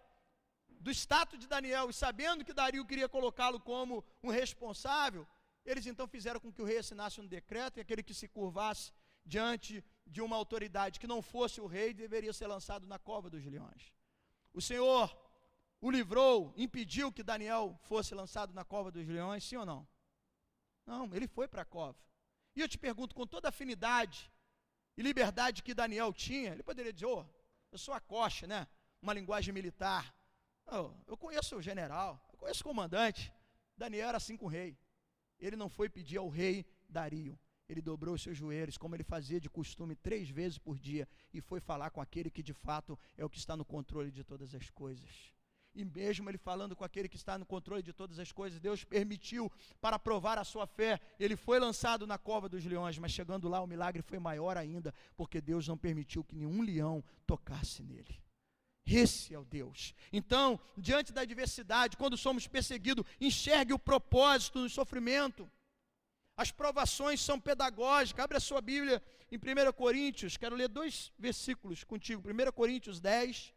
do status de Daniel, e sabendo que Dario queria colocá-lo como um responsável, eles então fizeram com que o rei assinasse um decreto, e aquele que se curvasse diante de uma autoridade que não fosse o rei, deveria ser lançado na cova dos leões. O Senhor o livrou, impediu que Daniel fosse lançado na cova dos leões, sim ou não? Não, ele foi para a cova. E eu te pergunto, com toda a afinidade e liberdade que Daniel tinha, ele poderia dizer, eu sou acoche, né? Uma linguagem militar. Eu conheço o general, eu conheço o comandante. Daniel era assim com o rei. Ele não foi pedir ao rei Dario. Ele dobrou os seus joelhos, como ele fazia de costume 3 vezes por dia, e foi falar com aquele que de fato é o que está no controle de todas as coisas. E mesmo ele falando com aquele que está no controle de todas as coisas, Deus permitiu para provar a sua fé. Ele foi lançado na cova dos leões, mas chegando lá o milagre foi maior ainda, porque Deus não permitiu que nenhum leão tocasse nele. Esse é o Deus. Então, diante da adversidade, quando somos perseguidos, enxergue o propósito no sofrimento. As provações são pedagógicas. Abre a sua Bíblia em 1 Coríntios, quero ler 2 versículos contigo. 1 Coríntios 10.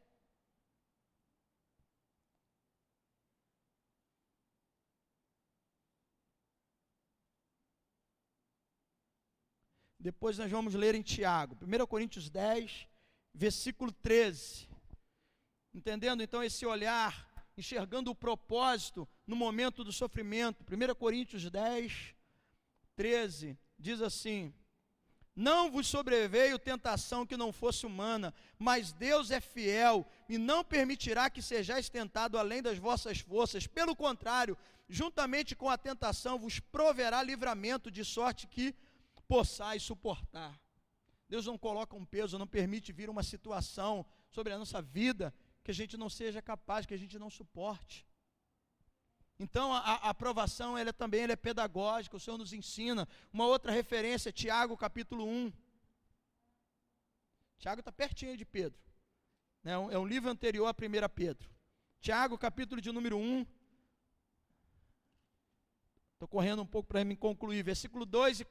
Depois nós vamos ler em Tiago. 1 Coríntios 10, versículo 13. Entendendo então esse olhar, enxergando o propósito no momento do sofrimento. 1 Coríntios 10, 13, diz assim: não vos sobreveio tentação que não fosse humana, mas Deus é fiel e não permitirá que sejais tentado além das vossas forças. Pelo contrário, juntamente com a tentação vos proverá livramento, de sorte que possais suportar. Deus não coloca um peso, não permite vir uma situação sobre a nossa vida que a gente não seja capaz, que a gente não suporte. Então a aprovação ela é pedagógica, o Senhor nos ensina. Uma outra referência, Tiago capítulo 1. Tiago está pertinho de Pedro, né? É um livro anterior a 1 Pedro. Tiago capítulo de número 1. Estou correndo um pouco para me concluir. Versículo 2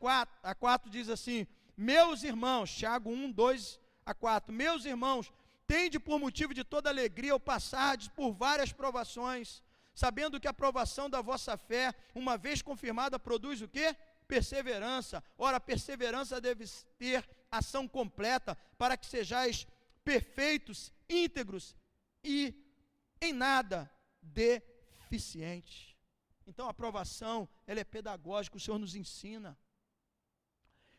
a 4 diz assim: meus irmãos, Tiago 1, 2 a 4. Meus irmãos, tende por motivo de toda alegria ao passardes por várias provações, sabendo que a provação da vossa fé, uma vez confirmada, produz o quê? Perseverança. Ora, a perseverança deve ter ação completa, para que sejais perfeitos, íntegros e em nada deficientes. Então a aprovação, ela é pedagógica, o Senhor nos ensina.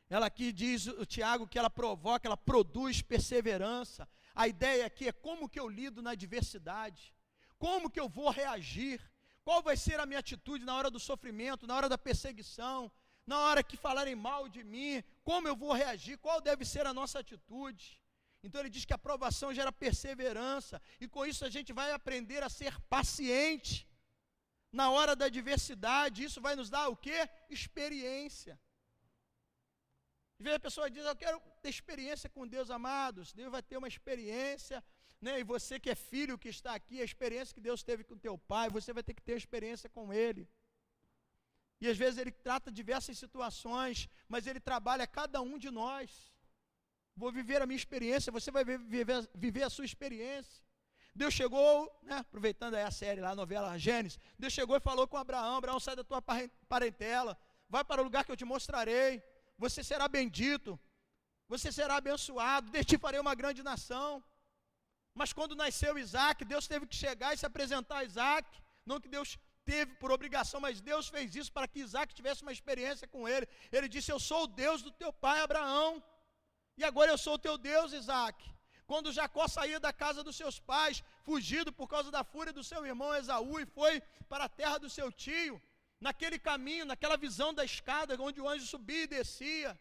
Ela aqui diz, o Tiago, que ela provoca, ela produz perseverança. A ideia aqui é como que eu lido na adversidade, como que eu vou reagir, qual vai ser a minha atitude na hora do sofrimento, na hora da perseguição, na hora que falarem mal de mim, como eu vou reagir, qual deve ser a nossa atitude. Então ele diz que a aprovação gera perseverança, e com isso a gente vai aprender a ser paciente na hora da adversidade. Isso vai nos dar o quê? Experiência. Às vezes a pessoa diz, eu quero ter experiência com Deus, amados. Deus vai ter uma experiência, né? E você que é filho, que está aqui, a experiência que Deus teve com teu pai, você vai ter que ter experiência com Ele. E às vezes Ele trata diversas situações, mas Ele trabalha cada um de nós. Vou viver a minha experiência, você vai viver a sua experiência. Deus chegou, né, aproveitando aí a série lá, a novela Gênesis, Deus chegou e falou com Abraão, Abraão, sai da tua parentela, vai para o lugar que eu te mostrarei, você será bendito, você será abençoado, de ti farei uma grande nação. Mas quando nasceu Isaac, Deus teve que chegar e se apresentar a Isaac, não que Deus teve por obrigação, mas Deus fez isso para que Isaac tivesse uma experiência com ele. Ele disse, eu sou o Deus do teu pai Abraão, e agora eu sou o teu Deus, Isaac. Quando Jacó saía da casa dos seus pais, fugido por causa da fúria do seu irmão Esaú, e foi para a terra do seu tio, naquele caminho, naquela visão da escada, onde o anjo subia e descia,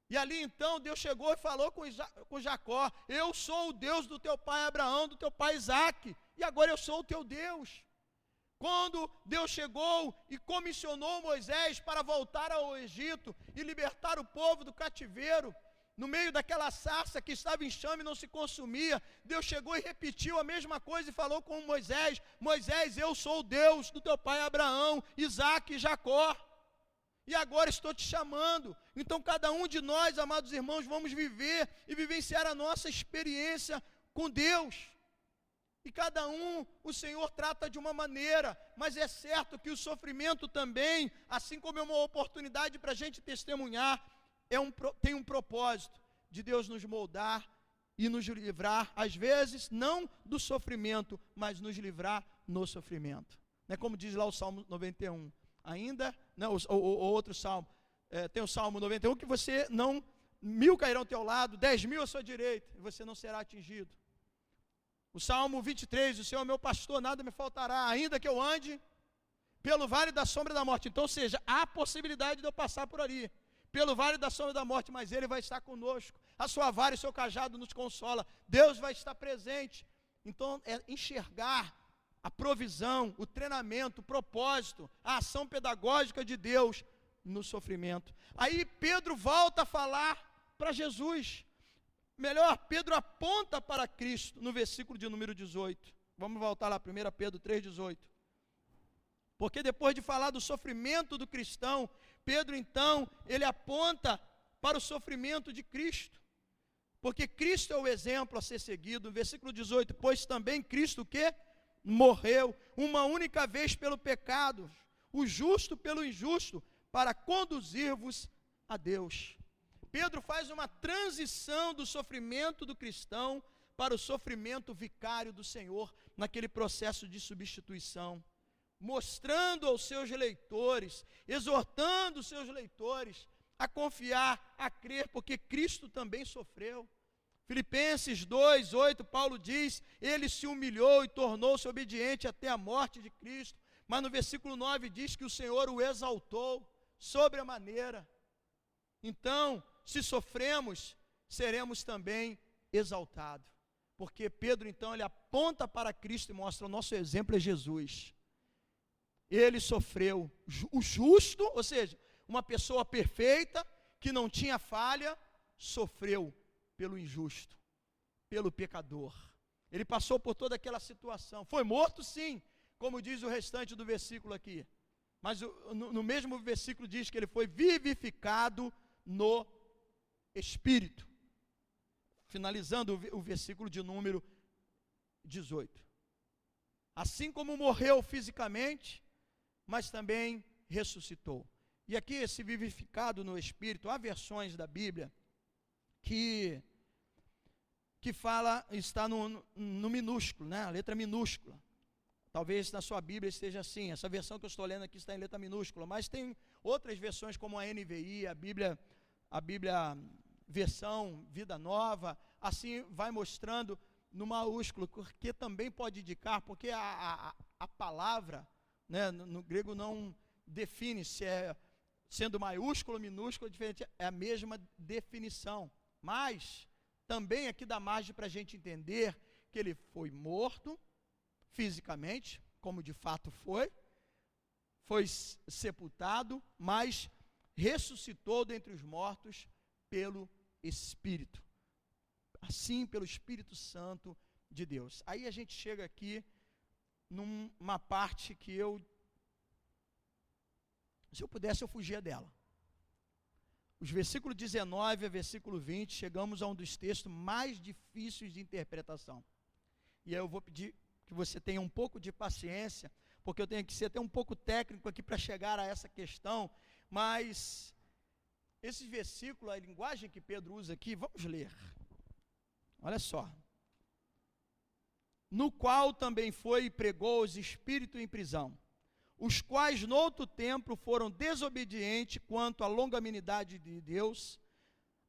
e ali então Deus chegou e falou com Jacó, eu sou o Deus do teu pai Abraão, do teu pai Isaac, e agora eu sou o teu Deus. Quando Deus chegou e comissionou Moisés para voltar ao Egito e libertar o povo do cativeiro, no meio daquela sarça que estava em chama e não se consumia, Deus chegou e repetiu a mesma coisa e falou com Moisés, Moisés, eu sou o Deus do teu pai Abraão, Isaac e Jacó, e agora estou te chamando. Então cada um de nós, amados irmãos, vamos viver e vivenciar a nossa experiência com Deus. E cada um, o Senhor trata de uma maneira, mas é certo que o sofrimento também, assim como é uma oportunidade para a gente testemunhar, tem um propósito de Deus nos moldar e nos livrar, às vezes, não do sofrimento, mas nos livrar no sofrimento. Né? Como diz lá o Salmo 91, ainda, não, o outro Salmo, tem o Salmo 91, que você não, 1000 cairão ao teu lado, 10.000 à sua direita, e você não será atingido. O Salmo 23, o Senhor é meu pastor, nada me faltará, ainda que eu ande pelo vale da sombra da morte. Então, ou seja, há possibilidade de eu passar por ali, pelo vale da sombra da morte, mas Ele vai estar conosco, a sua vara e o seu cajado nos consola, Deus vai estar presente. Então, é enxergar a provisão, o treinamento, o propósito, a ação pedagógica de Deus no sofrimento. Aí Pedro volta a falar para Jesus. Melhor, Pedro aponta para Cristo no versículo de número 18. Vamos voltar lá, 1 Pedro 3,18. Porque depois de falar do sofrimento do cristão, Pedro então, ele aponta para o sofrimento de Cristo. Porque Cristo é o exemplo a ser seguido. No versículo 18, pois também Cristo o quê? Morreu uma única vez pelo pecado, o justo pelo injusto, para conduzir-vos a Deus. Pedro faz uma transição do sofrimento do cristão para o sofrimento vicário do Senhor, naquele processo de substituição, mostrando aos seus leitores, exortando os seus leitores a confiar, a crer, porque Cristo também sofreu. Filipenses 2:8, Paulo diz, ele se humilhou e tornou-se obediente até a morte de Cristo, mas no versículo 9 diz que o Senhor o exaltou sobremaneira. Então, se sofremos, seremos também exaltados, porque Pedro então ele aponta para Cristo e mostra o nosso exemplo é Jesus. Ele sofreu, o justo, ou seja, uma pessoa perfeita, que não tinha falha, sofreu pelo injusto, pelo pecador. Ele passou por toda aquela situação, foi morto sim, como diz o restante do versículo aqui, mas no mesmo versículo diz que ele foi vivificado no Espírito, finalizando o versículo de número 18. Assim como morreu fisicamente, mas também ressuscitou. E aqui esse vivificado no Espírito, há versões da Bíblia que que fala, está no minúsculo, né? A letra minúscula. Talvez na sua Bíblia esteja assim. Essa versão que eu estou lendo aqui está em letra minúscula, mas tem outras versões como a NVI, a Bíblia versão Vida Nova, assim vai mostrando no maiúsculo, porque também pode indicar, porque a palavra, né, no grego não define se é sendo maiúsculo ou minúsculo, diferente, é a mesma definição, mas também aqui dá margem para a gente entender que ele foi morto fisicamente, como de fato foi sepultado, mas ressuscitou dentre os mortos pelo Espírito, assim pelo Espírito Santo de Deus. Aí a gente chega aqui numa parte que se eu pudesse eu fugia dela. Os versículos 19 a versículo 20, chegamos a um dos textos mais difíceis de interpretação. E aí eu vou pedir que você tenha um pouco de paciência, porque eu tenho que ser até um pouco técnico aqui para chegar a essa questão, mas esse versículo, a linguagem que Pedro usa aqui, vamos ler. Olha só. No qual também foi e pregou os espíritos em prisão, os quais no outro tempo foram desobedientes quanto à longanimidade de Deus,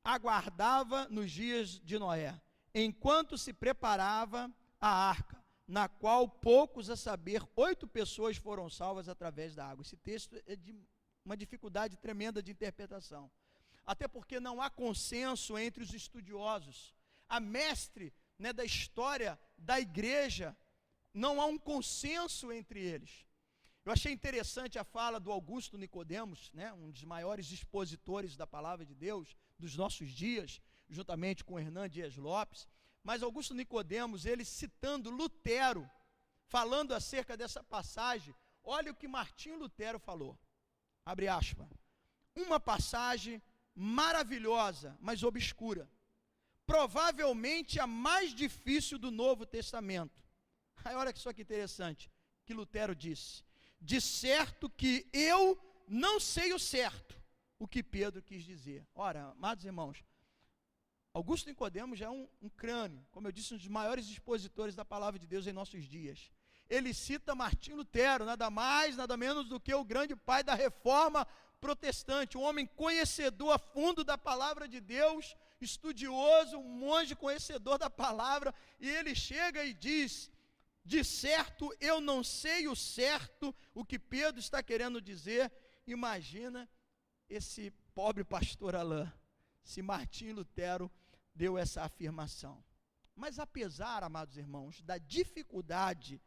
aguardava nos dias de Noé, enquanto se preparava a arca, na qual poucos, a saber, 8 pessoas foram salvas através da água. Esse texto é de uma dificuldade tremenda de interpretação, até porque não há consenso entre os estudiosos. A mestre, né, da história da igreja, não há um consenso entre eles. Eu achei interessante a fala do Augusto Nicodemos, né, um dos maiores expositores da palavra de Deus dos nossos dias, juntamente com Hernán Dias Lopes. Mas Augusto Nicodemos, ele citando Lutero, falando acerca dessa passagem, olha o que Martinho Lutero falou, abre aspas, uma passagem maravilhosa, mas obscura, provavelmente a mais difícil do Novo Testamento. Aí olha só que interessante, que Lutero disse, de certo que eu não sei o certo, o que Pedro quis dizer. Ora, amados irmãos, Augusto Nicodemos já é um crânio, como eu disse, um dos maiores expositores da palavra de Deus em nossos dias. Ele cita Martinho Lutero, nada mais, nada menos do que o grande pai da reforma protestante, um homem conhecedor a fundo da palavra de Deus, estudioso, um monge conhecedor da palavra, e ele chega e diz, de certo eu não sei o certo, o que Pedro está querendo dizer. Imagina esse pobre pastor Alain, se Martinho Lutero deu essa afirmação. Mas apesar, amados irmãos, da dificuldade,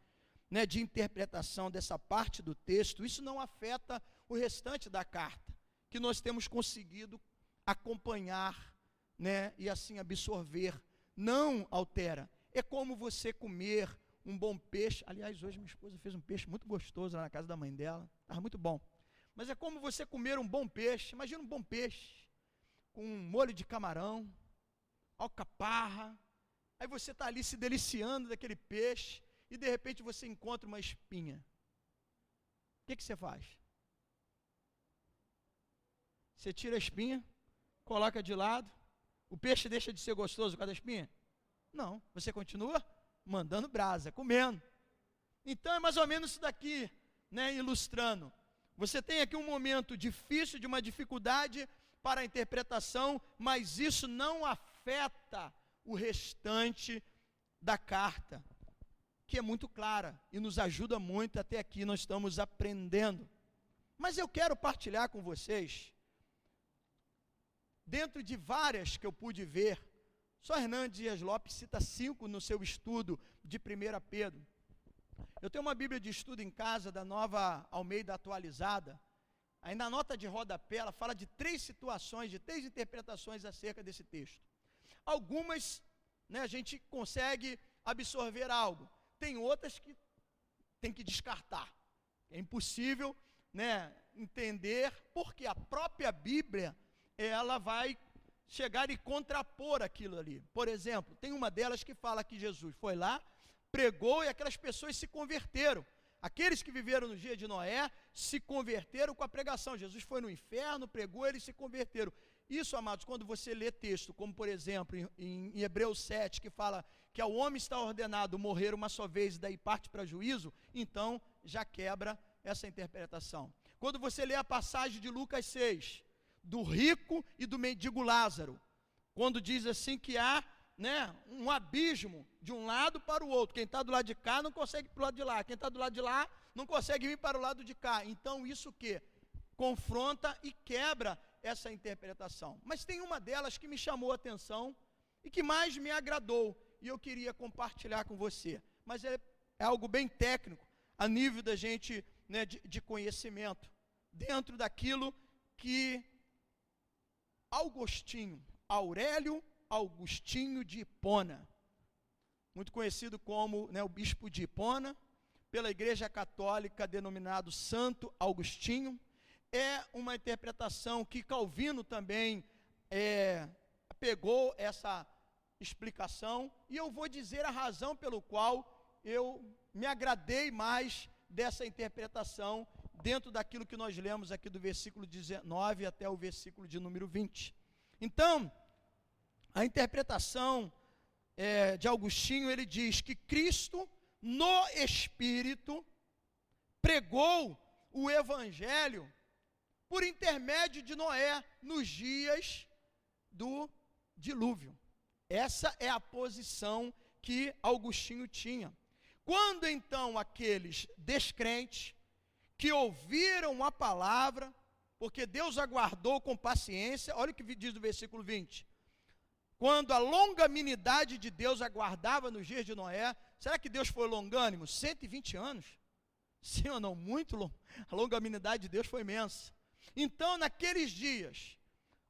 né, de interpretação dessa parte do texto, isso não afeta o restante da carta, que nós temos conseguido acompanhar, né, e assim absorver. Não altera. É como você comer um bom peixe. Aliás, hoje minha esposa fez um peixe muito gostoso lá na casa da mãe dela, estava muito bom. Mas é como você comer um bom peixe. Imagina um bom peixe com um molho de camarão, alcaparra, aí você está ali se deliciando daquele peixe, e de repente você encontra uma espinha. O que você faz? Você tira a espinha, coloca de lado, o peixe deixa de ser gostoso por causa da espinha? Não, você continua mandando brasa, comendo. Então é mais ou menos isso daqui, né, ilustrando. Você tem aqui um momento difícil, de uma dificuldade para a interpretação, mas isso não afeta o restante da carta, que é muito clara e nos ajuda muito. Até aqui nós estamos aprendendo. Mas eu quero partilhar com vocês, dentro de várias que eu pude ver, só Hernán Dias Lopes cita 5 no seu estudo de 1 Pedro. Eu tenho uma Bíblia de estudo em casa, da Nova Almeida Atualizada. Aí na nota de rodapé, ela fala de 3 situações, de 3 interpretações acerca desse texto. Algumas, né, a gente consegue absorver algo. Tem outras que tem que descartar. É impossível, né, entender, porque a própria Bíblia, ela vai chegar e contrapor aquilo ali. Por exemplo, tem uma delas que fala que Jesus foi lá, pregou e aquelas pessoas se converteram. Aqueles que viveram no dia de Noé se converteram com a pregação. Jesus foi no inferno, pregou, eles se converteram. Isso, amados, quando você lê texto, como por exemplo em Hebreus 7, que fala que ao homem está ordenado morrer uma só vez e daí parte para juízo, então já quebra essa interpretação. Quando você lê a passagem de Lucas 6, do rico e do mendigo Lázaro, quando diz assim que há, né, um abismo de um lado para o outro, quem está do lado de cá não consegue ir para o lado de lá, quem está do lado de lá não consegue vir para o lado de cá, então isso que confronta e quebra essa interpretação. Mas tem uma delas que me chamou a atenção e que mais me agradou, e eu queria compartilhar com você, mas é algo bem técnico, a nível da gente, né, de conhecimento, dentro daquilo que Aurélio Augustinho de Hipona, muito conhecido como, né, o bispo de Hipona, pela Igreja Católica denominado Santo Agostinho, é uma interpretação que Calvino também pegou essa explicação, e eu vou dizer a razão pelo qual eu me agradei mais dessa interpretação, dentro daquilo que nós lemos aqui do versículo 19 até o versículo de número 20. Então, a interpretação de Agostinho, ele diz que Cristo, no Espírito, pregou o Evangelho por intermédio de Noé, nos dias do dilúvio. Essa é a posição que Agostinho tinha. Quando então aqueles descrentes, que ouviram a palavra, porque Deus aguardou com paciência, olha o que diz no versículo 20, quando a longanimidade de Deus aguardava nos dias de Noé, será que Deus foi longânimo? 120 anos? Sim ou não? Muito longo. A longanimidade de Deus foi imensa. Então, naqueles dias,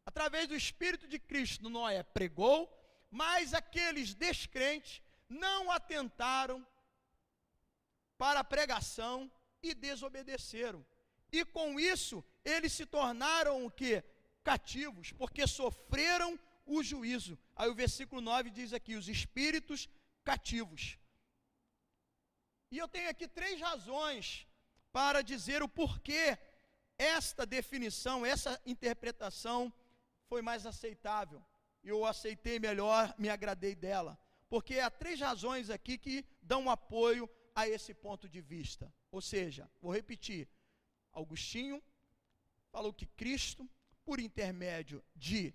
através do Espírito de Cristo, Noé pregou, mas aqueles descrentes não atentaram para a pregação e desobedeceram. E com isso, eles se tornaram o quê? Cativos, porque sofreram o juízo. Aí o versículo 9 diz aqui, os espíritos cativos. E eu tenho aqui 3 razões para dizer o porquê esta definição, essa interpretação foi mais aceitável. Eu aceitei melhor, me agradei dela. Porque há 3 razões aqui que dão apoio a esse ponto de vista. Ou seja, vou repetir, Agostinho falou que Cristo, por intermédio de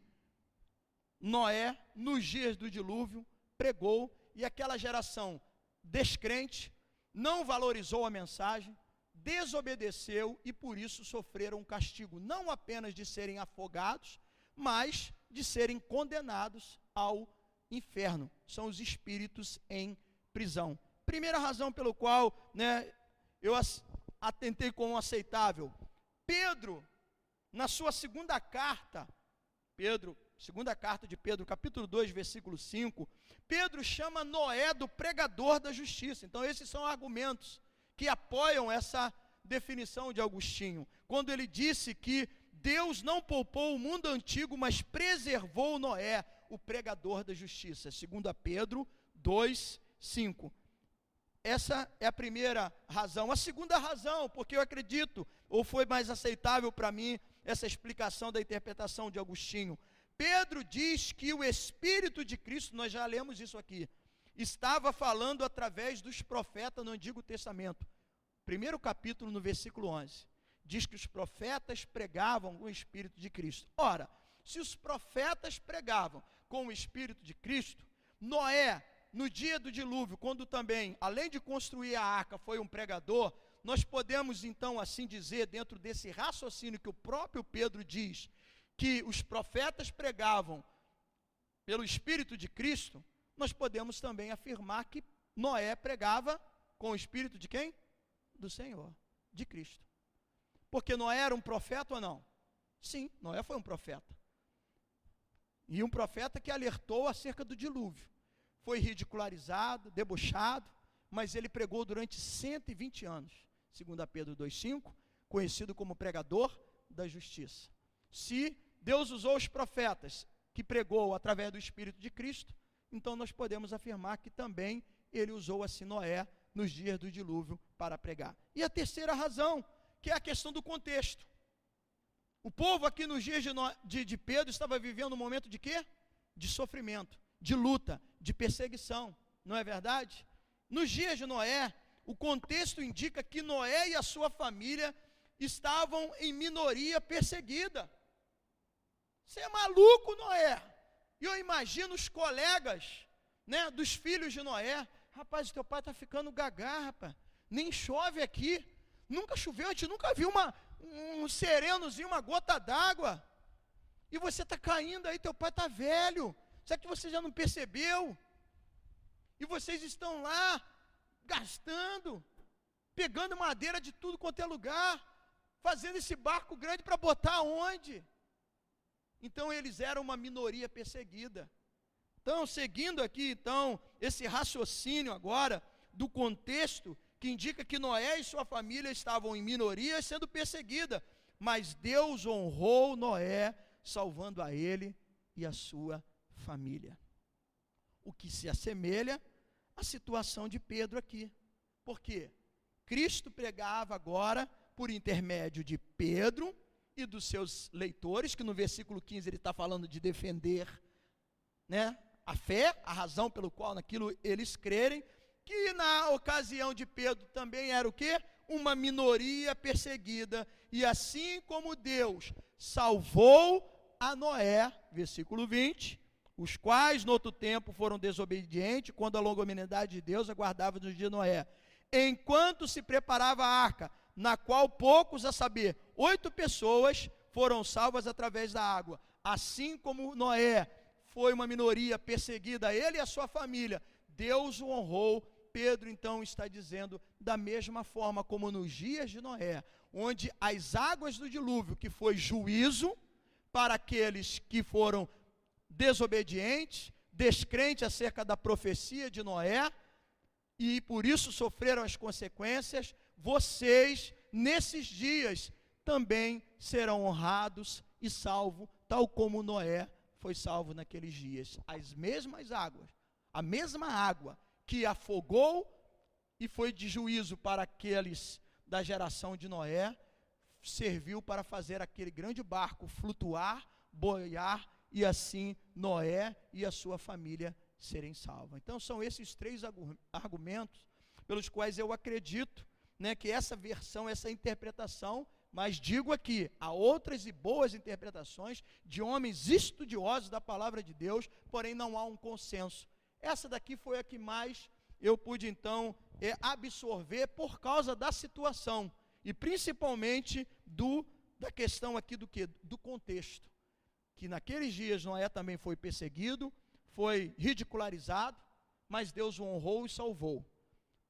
Noé, nos dias do dilúvio, pregou, e aquela geração descrente não valorizou a mensagem, desobedeceu e por isso sofreram um castigo, não apenas de serem afogados, mas de serem condenados ao inferno. São os espíritos em prisão. Primeira razão pelo qual, né, eu atentei como aceitável. Pedro, na sua segunda carta, segunda carta de Pedro, capítulo 2, versículo 5, Pedro chama Noé do pregador da justiça. Então esses são argumentos que apoiam essa definição de Agostinho, quando ele disse que Deus não poupou o mundo antigo, mas preservou Noé, o pregador da justiça. 2 Pedro 2, 5. Essa é a primeira razão. A segunda razão, porque eu acredito, ou foi mais aceitável para mim, essa explicação da interpretação de Agostinho. Pedro diz que o Espírito de Cristo, nós já lemos isso aqui, estava falando através dos profetas no Antigo Testamento. Primeiro capítulo, no versículo 11, diz que os profetas pregavam com o Espírito de Cristo. Ora, se os profetas pregavam com o Espírito de Cristo, Noé, no dia do dilúvio, quando também, além de construir a arca, foi um pregador, nós podemos então assim dizer, dentro desse raciocínio que o próprio Pedro diz, que os profetas pregavam pelo Espírito de Cristo, nós podemos também afirmar que Noé pregava com o Espírito de quem? Do Senhor, de Cristo. Porque Noé era um profeta ou não? Sim, Noé foi um profeta. E um profeta que alertou acerca do dilúvio. Foi ridicularizado, debochado, mas ele pregou durante 120 anos. 2 Pedro 2,5, conhecido como pregador da justiça. Se Deus usou os profetas que pregou através do Espírito de Cristo, então nós podemos afirmar que também ele usou assim Noé nos dias do dilúvio para pregar. E a terceira razão, que é a questão do contexto. O povo aqui nos dias de Pedro estava vivendo um momento de quê? De sofrimento, de luta, de perseguição, não é verdade? Nos dias de Noé, o contexto indica que Noé e a sua família estavam em minoria perseguida. Você é maluco, Noé? E eu imagino os colegas, né, dos filhos de Noé. Rapaz, teu pai está ficando gagá, rapaz. Nem chove aqui. Nunca choveu, a gente nunca viu um serenozinho, uma gota d'água. E você está caindo aí, teu pai está velho. Será que você já não percebeu? E vocês estão lá, gastando, pegando madeira de tudo quanto é lugar, fazendo esse barco grande para botar onde? Então eles eram uma minoria perseguida. Então, seguindo aqui, então, esse raciocínio agora, do contexto, que indica que Noé e sua família estavam em minoria sendo perseguida, mas Deus honrou Noé, salvando a ele e a sua família. O que se assemelha à situação de Pedro aqui. Por quê? Cristo pregava agora por intermédio de Pedro e dos seus leitores, que no versículo 15 ele está falando de defender, né, a fé, a razão pelo qual naquilo eles crerem, que na ocasião de Pedro também era o quê? Uma minoria perseguida, e assim como Deus salvou a Noé, versículo 20, os quais no outro tempo foram desobedientes, quando a longanimidade de Deus aguardava nos dias de Noé, enquanto se preparava a arca, na qual poucos, a saber, 8 pessoas foram salvas através da água, assim como Noé foi uma minoria perseguida, ele e a sua família, Deus o honrou. Pedro então está dizendo, da mesma forma como nos dias de Noé, onde as águas do dilúvio, que foi juízo para aqueles que foram desobedientes, descrentes acerca da profecia de Noé, e por isso sofreram as consequências, vocês, nesses dias, também serão honrados e salvos, tal como Noé foi salvo naqueles dias. As mesmas águas, a mesma água que afogou e foi de juízo para aqueles da geração de Noé, serviu para fazer aquele grande barco flutuar, boiar, e assim Noé e a sua família serem salvos. Então são esses 3 argumentos pelos quais eu acredito, né, que essa versão, essa interpretação, mas digo aqui, há outras e boas interpretações de homens estudiosos da palavra de Deus, porém não há um consenso. Essa daqui foi a que mais eu pude então absorver por causa da situação, e principalmente da questão aqui do que? Do contexto, que naqueles dias Noé também foi perseguido, foi ridicularizado, mas Deus o honrou e salvou.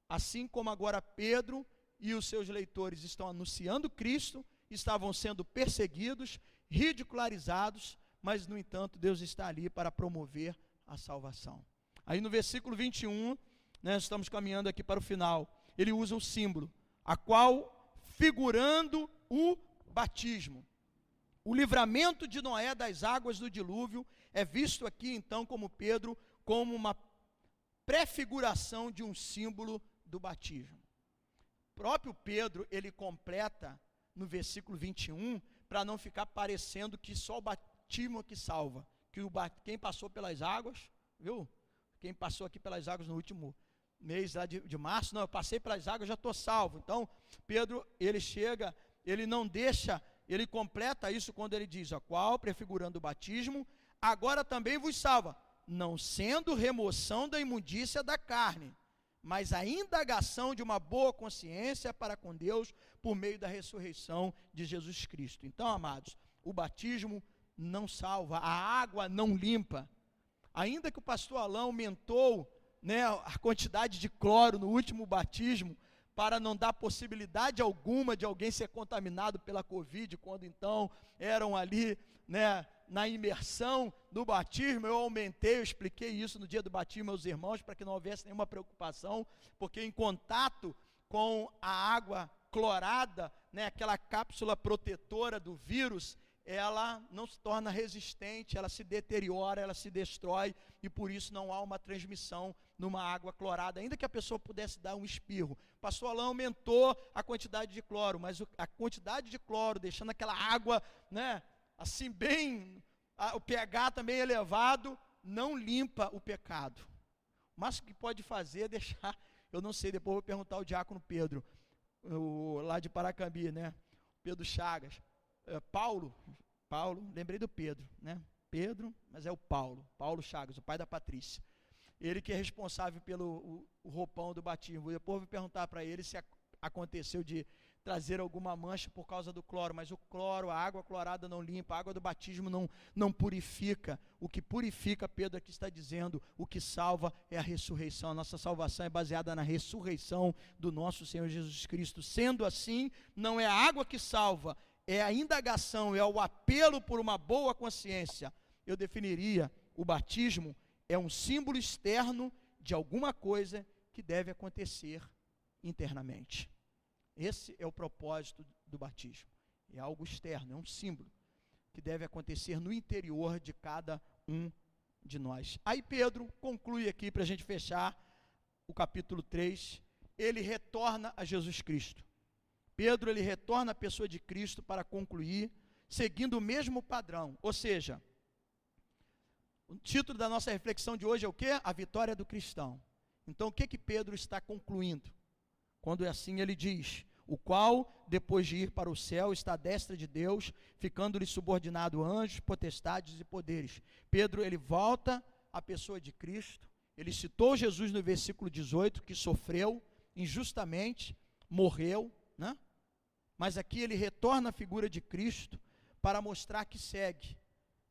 Assim como agora Pedro e os seus leitores estão anunciando Cristo, estavam sendo perseguidos, ridicularizados, mas no entanto Deus está ali para promover a salvação. Aí no versículo 21, nós estamos caminhando aqui para o final, ele usa o símbolo, a qual figurando o batismo. O livramento de Noé das águas do dilúvio é visto aqui então como Pedro, como uma prefiguração de um símbolo do batismo. O próprio Pedro, ele completa no versículo 21, para não ficar parecendo que só o batismo é que salva, que quem passou pelas águas, viu? Quem passou aqui pelas águas no último mês lá de março, não, eu passei pelas águas, já estou salvo. Então, Pedro, ele chega, ele não deixa, ele completa isso quando ele diz, a qual, prefigurando o batismo, agora também vos salva, não sendo remoção da imundícia da carne, mas a indagação de uma boa consciência para com Deus, por meio da ressurreição de Jesus Cristo. Então, amados, o batismo não salva, a água não limpa. Ainda que o pastor Alain aumentou, né, a quantidade de cloro no último batismo, para não dar possibilidade alguma de alguém ser contaminado pela Covid, quando então eram ali, né, na imersão do batismo, eu aumentei, eu expliquei isso no dia do batismo aos irmãos, para que não houvesse nenhuma preocupação, porque em contato com a água clorada, né, aquela cápsula protetora do vírus, ela não se torna resistente, ela se deteriora, ela se destrói, e por isso não há uma transmissão numa água clorada, ainda que a pessoa pudesse dar um espirro. Pastor Alain aumentou a quantidade de cloro, mas a quantidade de cloro, deixando aquela água, né, assim bem, o pH também elevado, não limpa o pecado. O máximo que pode fazer é deixar, eu não sei, depois vou perguntar ao diácono Pedro, lá de Paracambi, né, Pedro Chagas, Paulo, lembrei do Pedro, né, Pedro, mas é o Paulo Chagas, o pai da Patrícia, ele que é responsável pelo o roupão do batismo. Depois vou perguntar para ele se aconteceu de trazer alguma mancha por causa do cloro, mas o cloro, a água clorada não limpa, a água do batismo não purifica. O que purifica, Pedro aqui está dizendo, o que salva é a ressurreição. A nossa salvação é baseada na ressurreição do nosso Senhor Jesus Cristo. Sendo assim, não é a água que salva, é a indagação, é o apelo por uma boa consciência. Eu definiria o batismo é um símbolo externo de alguma coisa que deve acontecer internamente. Esse é o propósito do batismo. É algo externo, é um símbolo que deve acontecer no interior de cada um de nós. Aí Pedro conclui aqui, para a gente fechar o capítulo 3, ele retorna a Jesus Cristo. Pedro, ele retorna à pessoa de Cristo para concluir, seguindo o mesmo padrão, ou seja, o título da nossa reflexão de hoje é o quê? A vitória do cristão. Então o que Pedro está concluindo? Quando é assim ele diz, o qual, depois de ir para o céu, está à destra de Deus, ficando-lhe subordinado a anjos, potestades e poderes. Pedro, ele volta à pessoa de Cristo, ele citou Jesus no versículo 18, que sofreu injustamente, morreu, né? Mas aqui ele retorna à figura de Cristo para mostrar que segue.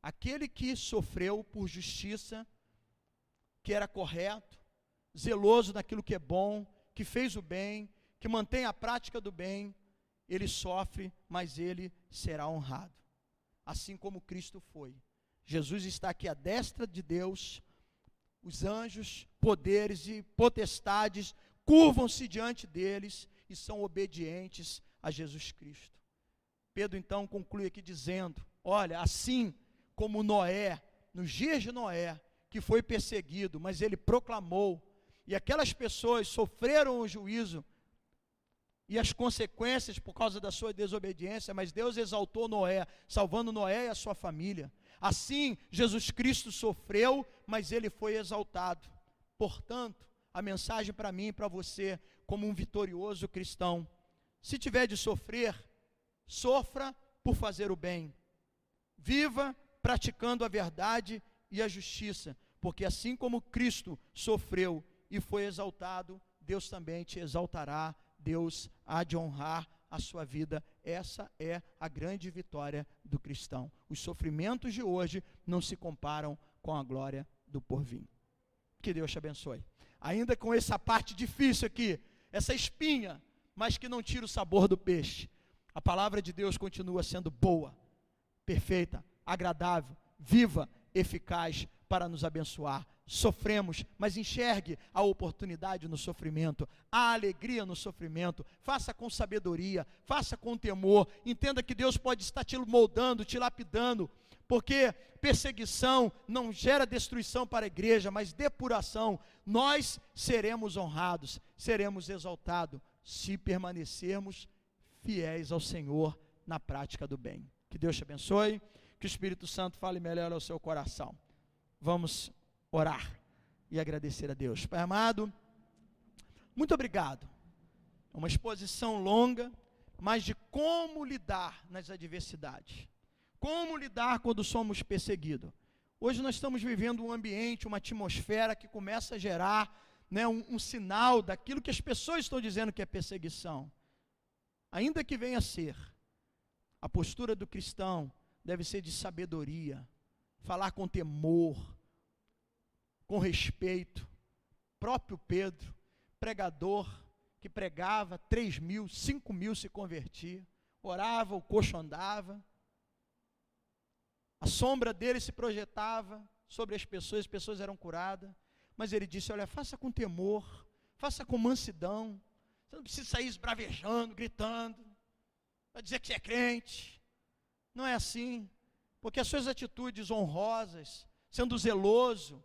Aquele que sofreu por justiça, que era correto, zeloso naquilo que é bom, que fez o bem, que mantém a prática do bem, ele sofre, mas ele será honrado. Assim como Cristo foi. Jesus está aqui à destra de Deus, os anjos, poderes e potestades curvam-se diante deles e são obedientes a Jesus Cristo. Pedro então conclui aqui dizendo, olha, assim como Noé, nos dias de Noé, que foi perseguido, mas ele proclamou, e aquelas pessoas sofreram o juízo e as consequências por causa da sua desobediência, mas Deus exaltou Noé, salvando Noé e a sua família. Assim, Jesus Cristo sofreu, mas ele foi exaltado. Portanto, a mensagem para mim e para você, como um vitorioso cristão, se tiver de sofrer, sofra por fazer o bem. Viva praticando a verdade e a justiça, porque assim como Cristo sofreu e foi exaltado, Deus também te exaltará, Deus há de honrar a sua vida. Essa é a grande vitória do cristão. Os sofrimentos de hoje não se comparam com a glória do porvir. Que Deus te abençoe. Ainda com essa parte difícil aqui, essa espinha, mas que não tira o sabor do peixe, a palavra de Deus continua sendo boa, perfeita, agradável, viva, eficaz para nos abençoar. Sofremos, mas enxergue a oportunidade no sofrimento, a alegria no sofrimento, faça com sabedoria, faça com temor, entenda que Deus pode estar te moldando, te lapidando, porque perseguição não gera destruição para a igreja, mas depuração. Nós seremos honrados, seremos exaltados, se permanecermos fiéis ao Senhor na prática do bem. Que Deus te abençoe, que o Espírito Santo fale melhor ao seu coração. Vamos orar e agradecer a Deus. Pai amado, muito obrigado. É uma exposição longa, mas de como lidar nas adversidades. Como lidar quando somos perseguidos. Hoje nós estamos vivendo um ambiente, uma atmosfera que começa a gerar, né, um sinal daquilo que as pessoas estão dizendo que é perseguição. Ainda que venha a ser, a postura do cristão deve ser de sabedoria, falar com temor, com respeito. Próprio Pedro, pregador, que pregava, 3.000, 5.000 se convertia, orava, o coxo andava, a sombra dele se projetava sobre as pessoas eram curadas, mas ele disse, olha, faça com temor, faça com mansidão, você não precisa sair esbravejando, gritando, vai dizer que você é crente, Não é assim, porque as suas atitudes honrosas, sendo zeloso,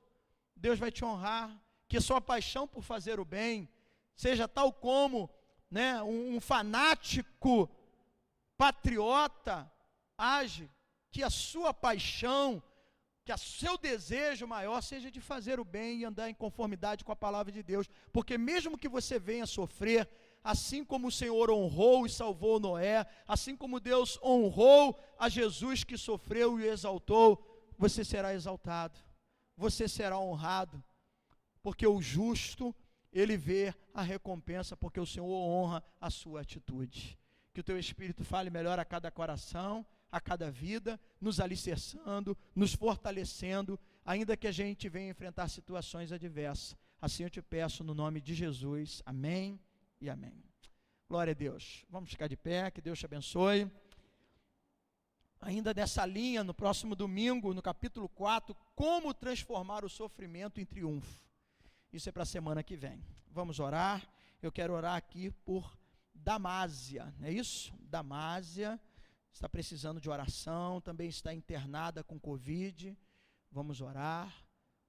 Deus vai te honrar, que a sua paixão por fazer o bem seja tal como, né, um fanático patriota age, que a sua paixão, que o seu desejo maior seja de fazer o bem e andar em conformidade com a palavra de Deus, porque mesmo que você venha sofrer, assim como o Senhor honrou e salvou Noé, assim como Deus honrou a Jesus que sofreu e exaltou, você será exaltado, você será honrado, porque o justo, ele vê a recompensa, porque o Senhor honra a sua atitude. Que o teu Espírito fale melhor a cada coração, a cada vida, nos alicerçando, nos fortalecendo, ainda que a gente venha enfrentar situações adversas. Assim eu te peço no nome de Jesus, amém e amém. Glória a Deus. Vamos ficar de pé, que Deus te abençoe. Ainda nessa linha, no próximo domingo, no capítulo 4, como transformar o sofrimento em triunfo. Isso é para a semana que vem. Vamos orar. Eu quero orar aqui por Damásia, não é isso? Damásia está precisando de oração, também está internada com Covid. Vamos orar.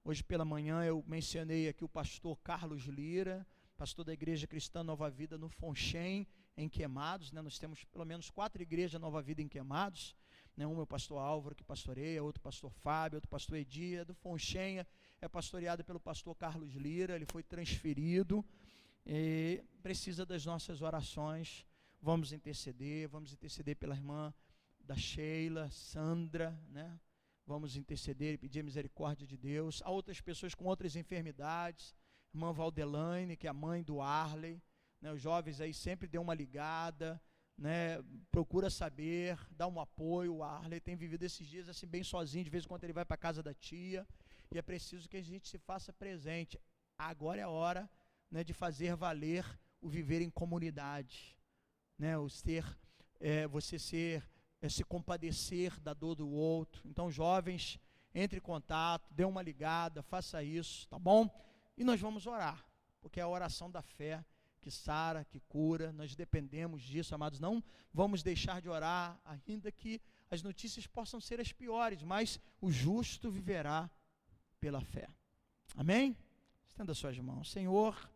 Hoje pela manhã eu mencionei aqui o pastor Carlos Lira, pastor da Igreja Cristã Nova Vida no Fonchen, em Queimados, né? Nós temos pelo menos 4 igrejas Nova Vida em Queimados, né? Um é o pastor Álvaro que pastoreia, outro pastor Fábio, outro pastor Edia, do Fonchen é pastoreado pelo pastor Carlos Lira, ele foi transferido e precisa das nossas orações. Vamos interceder pela irmã da Sheila, Sandra, né? Vamos interceder e pedir a misericórdia de Deus. Há outras pessoas com outras enfermidades, irmã Valdelaine, que é a mãe do Arley, né? Os jovens aí sempre dão uma ligada, né? Procura saber, dá um apoio. O Arley tem vivido esses dias assim bem sozinho, de vez em quando ele vai para a casa da tia, e é preciso que a gente se faça presente. Agora é a hora, né, de fazer valer o viver em comunidade, né, se compadecer da dor do outro. Então, jovens, entre em contato, dê uma ligada, faça isso, tá bom? E nós vamos orar, porque é a oração da fé que sara, que cura, nós dependemos disso, amados. Não vamos deixar de orar, ainda que as notícias possam ser as piores, mas o justo viverá pela fé. Amém? Estenda suas mãos. Senhor,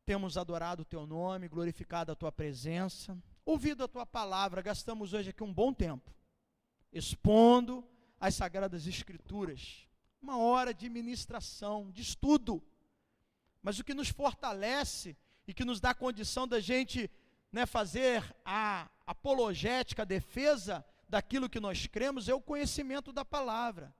temos adorado o teu nome, glorificado a tua presença, ouvido a tua palavra. Gastamos hoje aqui um bom tempo expondo as sagradas escrituras, uma hora de ministração, de estudo, mas o que nos fortalece e que nos dá condição da gente, né, fazer a apologética, a defesa daquilo que nós cremos, é o conhecimento da palavra.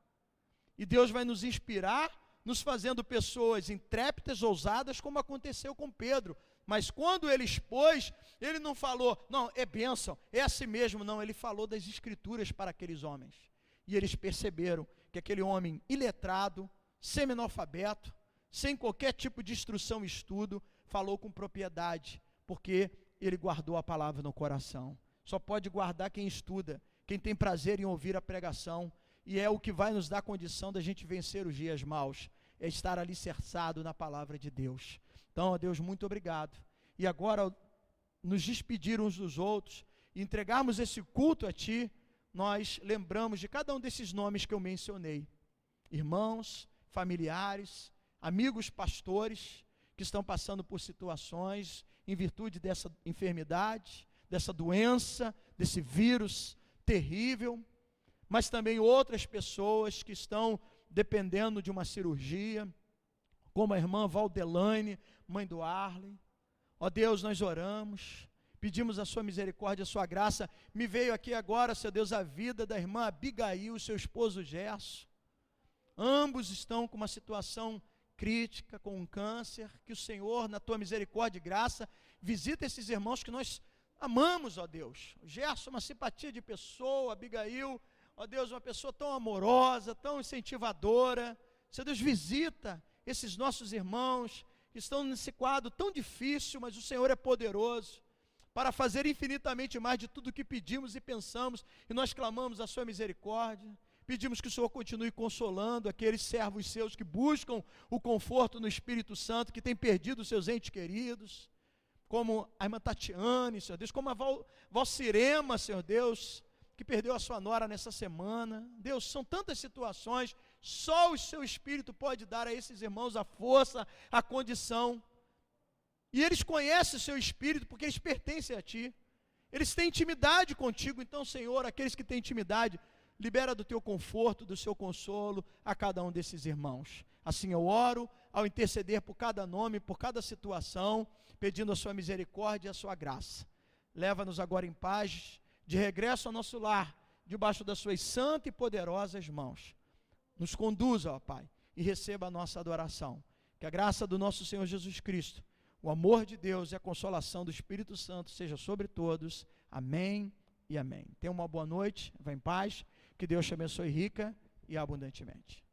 E Deus vai nos inspirar, nos fazendo pessoas intrépidas, ousadas, como aconteceu com Pedro. Mas quando ele expôs, ele não falou, não, é bênção, é assim mesmo, não. Ele falou das escrituras para aqueles homens. E eles perceberam que aquele homem iletrado, semi-analfabeto, sem qualquer tipo de instrução e estudo, falou com propriedade, porque ele guardou a palavra no coração. Só pode guardar quem estuda, quem tem prazer em ouvir a pregação, e é o que vai nos dar condição da gente vencer os dias maus, é estar alicerçado na palavra de Deus. Então, ó Deus, muito obrigado. E agora, nos despedir uns dos outros, e entregarmos esse culto a Ti, nós lembramos de cada um desses nomes que eu mencionei. Irmãos, familiares, amigos pastores, que estão passando por situações, em virtude dessa enfermidade, dessa doença, desse vírus terrível, mas também outras pessoas que estão dependendo de uma cirurgia, como a irmã Valdelaine, mãe do Arley. Ó Deus, nós oramos, pedimos a sua misericórdia, a sua graça. Me veio aqui agora, Senhor Deus, a vida da irmã Abigail e seu esposo Gerson. Ambos estão com uma situação crítica, com um câncer. Que o Senhor, na tua misericórdia e graça, visita esses irmãos que nós amamos, ó Deus. Gerson, uma simpatia de pessoa, Abigail, ó Deus, uma pessoa tão amorosa, tão incentivadora. Senhor Deus, visita esses nossos irmãos que estão nesse quadro tão difícil, mas o Senhor é poderoso para fazer infinitamente mais de tudo o que pedimos e pensamos, e nós clamamos a sua misericórdia. Pedimos que o Senhor continue consolando aqueles servos seus que buscam o conforto no Espírito Santo, que têm perdido os seus entes queridos, como a irmã Tatiane, Senhor Deus, como a Valcirema, Senhor Deus, que perdeu a sua nora nessa semana. Deus, são tantas situações, só o seu Espírito pode dar a esses irmãos a força, a condição. E eles conhecem o seu Espírito porque eles pertencem a Ti. Eles têm intimidade contigo. Então, Senhor, aqueles que têm intimidade, libera do Teu conforto, do Seu consolo a cada um desses irmãos. Assim eu oro, ao interceder por cada nome, por cada situação, pedindo a Sua misericórdia e a Sua graça. Leva-nos agora em paz, de regresso ao nosso lar, debaixo das Suas santas e poderosas mãos. Nos conduza, ó Pai, e receba a nossa adoração. Que a graça do nosso Senhor Jesus Cristo, o amor de Deus e a consolação do Espírito Santo seja sobre todos. Amém e amém. Tenha uma boa noite, vá em paz, que Deus te abençoe rica e abundantemente.